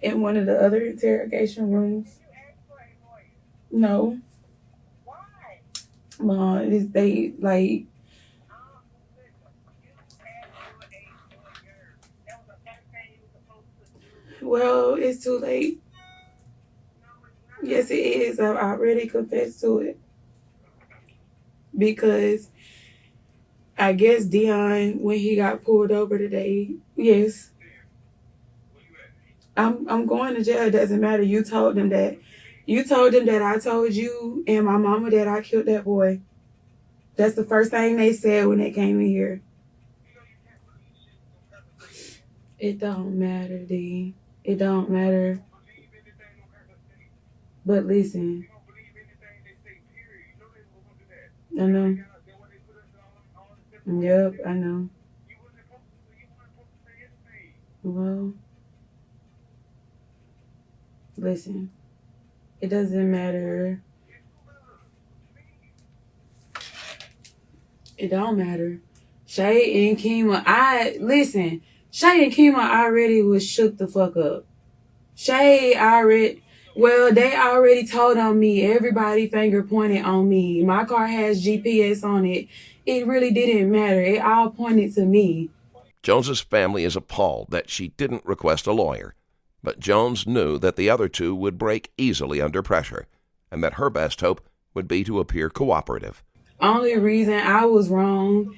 In one of the other interrogation rooms. You asked for a lawyer. No. Why? Mom, they like. Well, it's too late. Yes, it is. I've already confessed to it. Because I guess Deon, when he got pulled over today, yes. I'm going to jail. It doesn't matter. You told them that. You told them that I told you and my mama that I killed that boy. That's the first thing they said when they came in here. It don't matter, D. It don't matter. But listen. I know. Yep, I know. Well, listen. It doesn't matter. It don't matter. Shay and Kima, listen. Shay and Kima already was shook the fuck up. They already told on me. Everybody finger pointed on me. My car has GPS on it. It really didn't matter. It all pointed to me. Jones's family is appalled that she didn't request a lawyer, but Jones knew that the other two would break easily under pressure, and that her best hope would be to appear cooperative. Only reason I was wrong,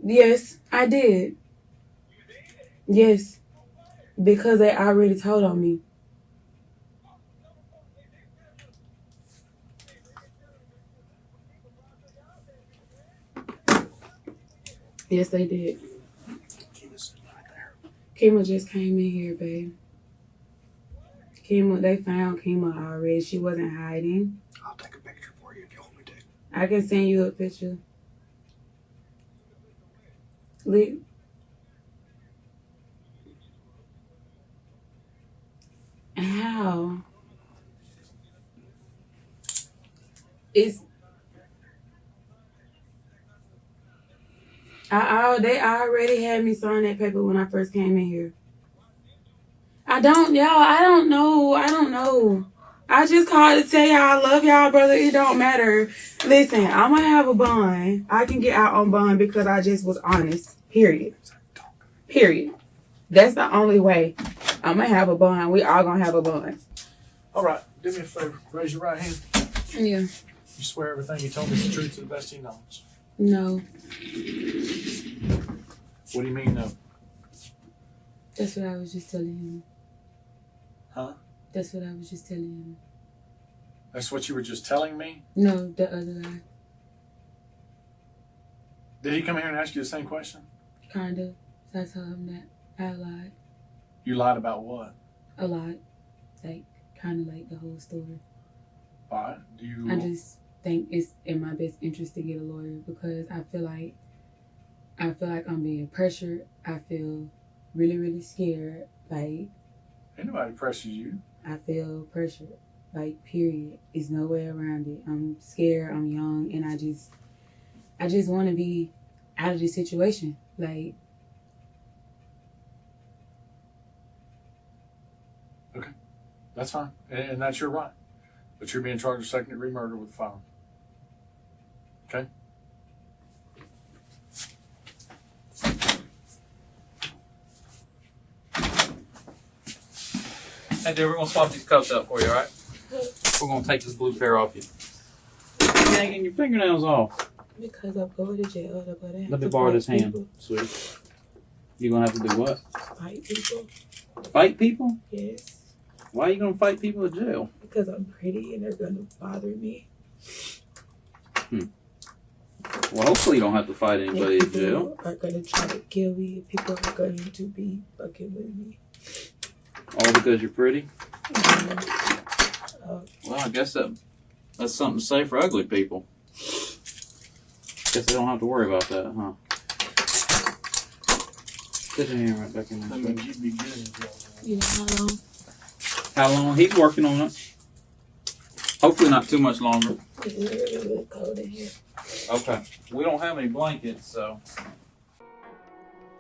yes, I did. Yes, because they already told on me. Yes, they did. Kima just came in here, babe. They found Kima already. She wasn't hiding. I'll take a picture for you if you want me to. I can send you a picture. How? They already had me sign that paper when I first came in here. I don't know. I just called to tell y'all I love y'all, brother. It don't matter. Listen, I'm going to have a bond. I can get out on bond because I just was honest. Period. That's the only way. I'm going to have a bond. We all going to have a bond. All right. Do me a favor. Raise your right hand. Yeah. You swear everything you told me is the truth to the best of your knowledge? No. What do you mean, no? That's what I was just telling him. Huh? That's what I was just telling him. That's what you were just telling me? No, the other guy. Did he come here and ask you the same question? Kind of. So I told him that I lied. You lied about what? A lot. Like, kind of like the whole story. Why? I just think it's in my best interest to get a lawyer because I feel like I'm being pressured. I feel really, really scared. Like, ain't nobody pressures you. I feel pressured. Like, period. There's no way around it. I'm scared. I'm young, and I just want to be out of this situation. Like. Okay, that's fine, and that's your right. But you're being charged with second-degree murder with a firearm. Okay. Hey, dude, we're going to swap these cuffs out for you, all right? We're going to take this blue pair off you. You're hanging your fingernails off. Because I'm going to jail. Let me borrow this hand, sweetie. You're going to have to do what? Fight people. Fight people? Yes. Why are you going to fight people in jail? Because I'm pretty and they're going to bother me. Well, hopefully you don't have to fight anybody in jail. People are gonna try to kill me. People are going to be fucking with me. All because you're pretty? Oh. Well, I guess that's something to say for ugly people. Guess they don't have to worry about that, huh? Put your hand right back in there. you'd be good. You know how long? How long? He's working on it. Hopefully not too much longer. It's really, really cold in here. Okay. We don't have any blankets, so.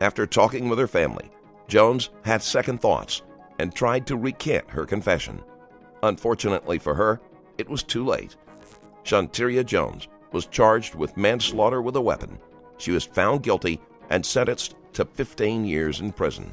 After talking with her family, Jones had second thoughts and tried to recant her confession. Unfortunately for her, it was too late. Shanteria Jones was charged with manslaughter with a weapon. She was found guilty and sentenced to 15 years in prison.